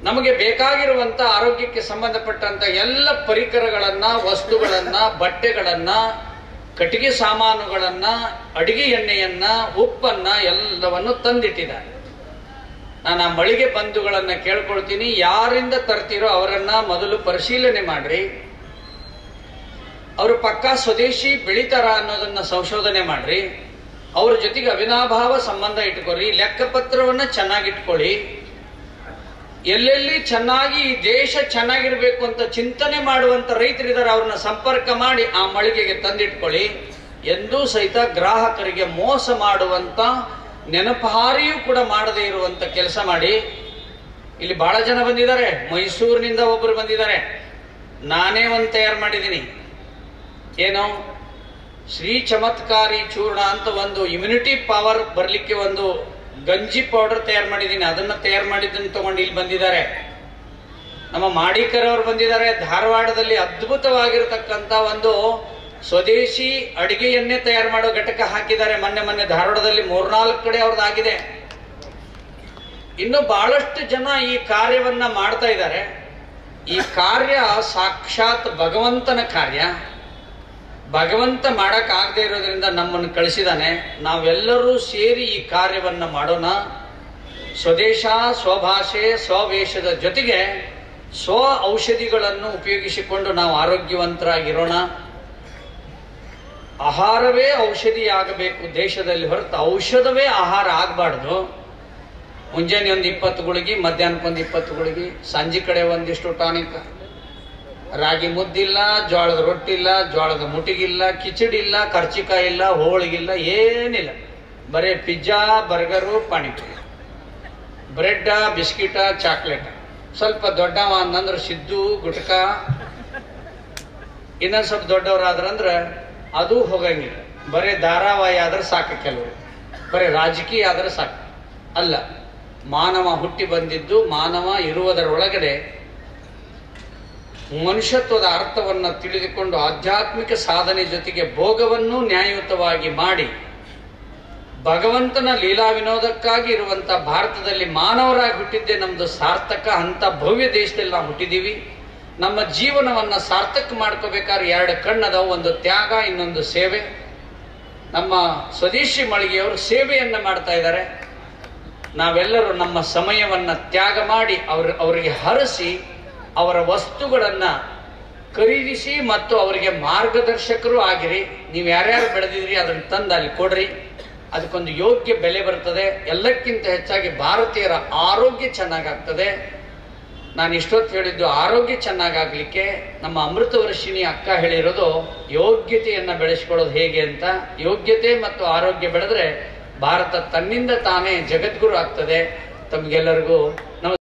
ನಮಗೆ ಬೇಕಾಗಿರುವಂಥ ಆರೋಗ್ಯಕ್ಕೆ ಸಂಬಂಧಪಟ್ಟಂಥ ಎಲ್ಲ ಪರಿಕರಗಳನ್ನ, ವಸ್ತುಗಳನ್ನ, ಬಟ್ಟೆಗಳನ್ನ, ಕಟ್ಟಿಗೆ ಸಾಮಾನುಗಳನ್ನ, ಅಡಿಗೆ ಎಣ್ಣೆಯನ್ನ, ಉಪ್ಪನ್ನ ಎಲ್ಲವನ್ನು ತಂದಿಟ್ಟಿದ್ದಾರೆ. ನಾನು ಆ ಮಳಿಗೆ ಬಂಧುಗಳನ್ನ ಕೇಳ್ಕೊಳ್ತೀನಿ, ಯಾರಿಂದ ತರ್ತೀರೋ ಅವರನ್ನ ಮೊದಲು ಪರಿಶೀಲನೆ ಮಾಡ್ರಿ. ಅವರು ಪಕ್ಕಾ ಸ್ವದೇಶಿ ಬೆಳಿತಾರ ಅನ್ನೋದನ್ನ ಸಂಶೋಧನೆ ಮಾಡ್ರಿ. ಅವ್ರ ಜೊತೆಗೆ ಅವಿನಾಭಾವ ಸಂಬಂಧ ಇಟ್ಕೊರಿ. ಲೆಕ್ಕಪತ್ರವನ್ನ ಚೆನ್ನಾಗಿಟ್ಕೊಳ್ಳಿ. ಎಲ್ಲೆಲ್ಲಿ ಚೆನ್ನಾಗಿ ಈ ದೇಶ ಚೆನ್ನಾಗಿರ್ಬೇಕು ಅಂತ ಚಿಂತನೆ ಮಾಡುವಂತ ರೈತರಿದ್ದಾರೆ, ಅವ್ರನ್ನ ಸಂಪರ್ಕ ಮಾಡಿ ಆ ಮಳಿಗೆಗೆ ತಂದಿಟ್ಕೊಳ್ಳಿ. ಎಂದೂ ಸಹಿತ ಗ್ರಾಹಕರಿಗೆ ಮೋಸ ಮಾಡುವಂತ ನೆನಪಹಾರಿಯೂ ಕೂಡ ಮಾಡದೇ ಇರುವಂತ ಕೆಲಸ ಮಾಡಿ. ಇಲ್ಲಿ ಬಹಳ ಜನ ಬಂದಿದ್ದಾರೆ, ಮೈಸೂರಿನಿಂದ ಒಬ್ಬರು ಬಂದಿದ್ದಾರೆ. ನಾನೇ ಒಂದು ತಯಾರು ಮಾಡಿದ್ದೀನಿ. ಏನು, ಶ್ರೀ ಚಮತ್ಕಾರಿ ಚೂರ್ಣ ಅಂತ ಒಂದು ಇಮ್ಯುನಿಟಿ ಪವರ್ ಬರಲಿಕ್ಕೆ ಒಂದು ಗಂಜಿ ಪೌಡರ್ ತಯಾರು ಮಾಡಿದ್ದೀನಿ. ಅದನ್ನ ತಯಾರು ಮಾಡಿದ್ದನ್ನು ತಗೊಂಡು ಇಲ್ಲಿ ಬಂದಿದ್ದಾರೆ. ನಮ್ಮ ಮಾಡಿಕರ್ ಅವರು ಬಂದಿದ್ದಾರೆ. ಧಾರವಾಡದಲ್ಲಿ ಅದ್ಭುತವಾಗಿರತಕ್ಕಂಥ ಒಂದು ಸ್ವದೇಶಿ ಅಡಿಗೆ ಎಣ್ಣೆ ತಯಾರು ಮಾಡೋ ಘಟಕ ಹಾಕಿದ್ದಾರೆ. ಮೊನ್ನೆ ಧಾರವಾಡದಲ್ಲಿ 3-4 ಕಡೆ ಅವ್ರದ್ದಾಗಿದೆ. ಇನ್ನು ಬಹಳಷ್ಟು ಜನ ಈ ಕಾರ್ಯವನ್ನ ಮಾಡ್ತಾ ಇದ್ದಾರೆ. ಈ ಕಾರ್ಯ ಸಾಕ್ಷಾತ್ ಭಗವಂತನ ಕಾರ್ಯ. ಭಗವಂತ ಮಾಡಕ್ ಆಗದೆ ಇರೋದ್ರಿಂದ ನಮ್ಮನ್ನು ಕಳಿಸಿದಾನೆ. ನಾವೆಲ್ಲರೂ ಸೇರಿ ಈ ಕಾರ್ಯವನ್ನ ಮಾಡೋಣ. ಸ್ವದೇಶ, ಸ್ವಭಾಷೆ, ಸ್ವವೇಷದ ಜೊತೆಗೆ ಸ್ವ ಔಷಧಿಗಳನ್ನು ಉಪಯೋಗಿಸಿಕೊಂಡು ನಾವು ಆರೋಗ್ಯವಂತರಾಗಿರೋಣ. ಆಹಾರವೇ ಔಷಧಿಯಾಗಬೇಕು ದೇಶದಲ್ಲಿ ಹೊರತು ಔಷಧವೇ ಆಹಾರ ಆಗಬಾರ್ದು. ಮುಂಜಾನೆ ಒಂದು 20 ಗುಳಿಗೆ, ಮಧ್ಯಾಹ್ನಕ್ಕೊಂದು 20 ಗುಳಿಗೆ, ಸಂಜೆ ಕಡೆ ಒಂದಿಷ್ಟು ಟಾನಿಕ್. ರಾಗಿ ಮುದ್ದಿಲ್ಲ, ಜೋಳದ ರೊಟ್ಟಿಲ್ಲ, ಜೋಳದ ಮುಟಿಗಿಲ್ಲ, ಕಿಚಡಿ ಇಲ್ಲ, ಕರ್ಚಿಕಾಯಿ ಇಲ್ಲ, ಹೋಳಿಗಿಲ್ಲ, ಏನಿಲ್ಲ. ಬರೇ pizza, burger, panipuri, bread, ಬಿಸ್ಕಿಟ, chocolate. ಸ್ವಲ್ಪ ದೊಡ್ಡವ ಅಂತಂದ್ರೆ ಸಿದ್ದು, ಗುಟ್ಕ. ಇನ್ನೊಂದು ಸ್ವಲ್ಪ ದೊಡ್ಡವರಾದ್ರಂದ್ರೆ ಅದು ಹೋಗಂಗಿಲ್ಲ. ಬರೇ ಧಾರಾವಾಹಿ ಆದ್ರೆ ಸಾಕು, ಕೆಲವರು ಬರೇ ರಾಜಕೀಯ ಆದ್ರೆ ಸಾಕು. ಅಲ್ಲ, ಮಾನವ ಹುಟ್ಟಿ ಬಂದಿದ್ದು, ಮಾನವ ಇರುವುದರೊಳಗಡೆ ಮನುಷ್ಯತ್ವದ ಅರ್ಥವನ್ನ ತಿಳಿದುಕೊಂಡು ಆಧ್ಯಾತ್ಮಿಕ ಸಾಧನೆ ಜೊತೆಗೆ ಭೋಗವನ್ನು ನ್ಯಾಯಯುತವಾಗಿ ಮಾಡಿ ಭಗವಂತನ ಲೀಲಾ ವಿನೋದಕ್ಕಾಗಿ ಇರುವಂತ ಭಾರತದಲ್ಲಿ ಮಾನವರಾಗಿ ಹುಟ್ಟಿದ್ದೆ ನಮ್ದು ಸಾರ್ಥಕ. ಅಂತ ಭವ್ಯ ದೇಶದಲ್ಲಿ ನಾವು ಹುಟ್ಟಿದೀವಿ. ನಮ್ಮ ಜೀವನವನ್ನ ಸಾರ್ಥಕ ಮಾಡ್ಕೋಬೇಕಾದ್ರೆ 2 ಕಣ್ಣದವು, ಒಂದು ತ್ಯಾಗ, ಇನ್ನೊಂದು ಸೇವೆ. ನಮ್ಮ ಸ್ವದೇಶಿ ಮಳಿಗೆಯವರು ಸೇವೆಯನ್ನ ಮಾಡ್ತಾ ಇದ್ದಾರೆ. ನಾವೆಲ್ಲರೂ ನಮ್ಮ ಸಮಯವನ್ನ ತ್ಯಾಗ ಮಾಡಿ ಅವರಿಗೆ ಹರಸಿ ಅವರ ವಸ್ತುಗಳನ್ನ ಖರೀದಿಸಿ ಮತ್ತು ಅವರಿಗೆ ಮಾರ್ಗದರ್ಶಕರು ಆಗಿರಿ. ನೀವು ಯಾರ್ಯಾರು ಬೆಳೆದಿದ್ರಿ ಅದನ್ನು ತಂದು ಅಲ್ಲಿ ಕೊಡ್ರಿ. ಅದಕ್ಕೊಂದು ಯೋಗ್ಯ ಬೆಲೆ ಬರ್ತದೆ. ಎಲ್ಲಕ್ಕಿಂತ ಹೆಚ್ಚಾಗಿ ಭಾರತೀಯರ ಆರೋಗ್ಯ ಚೆನ್ನಾಗಾಗ್ತದೆ. ನಾನು ಇಷ್ಟೊತ್ತು ಹೇಳಿದ್ದು ಆರೋಗ್ಯ ಚೆನ್ನಾಗಾಗ್ಲಿಕ್ಕೆ ನಮ್ಮ ಅಮೃತ ವರ್ಷಿಣಿ ಅಕ್ಕ ಹೇಳಿರೋದು ಯೋಗ್ಯತೆಯನ್ನ ಬೆಳೆಸ್ಕೊಳ್ಳೋದು ಹೇಗೆ ಅಂತ. ಯೋಗ್ಯತೆ ಮತ್ತು ಆರೋಗ್ಯ ಬೆಳೆದ್ರೆ ಭಾರತ ತನ್ನಿಂದ ತಾನೇ ಜಗದ್ಗುರು ಆಗ್ತದೆ. ತಮಗೆಲ್ಲರಿಗೂ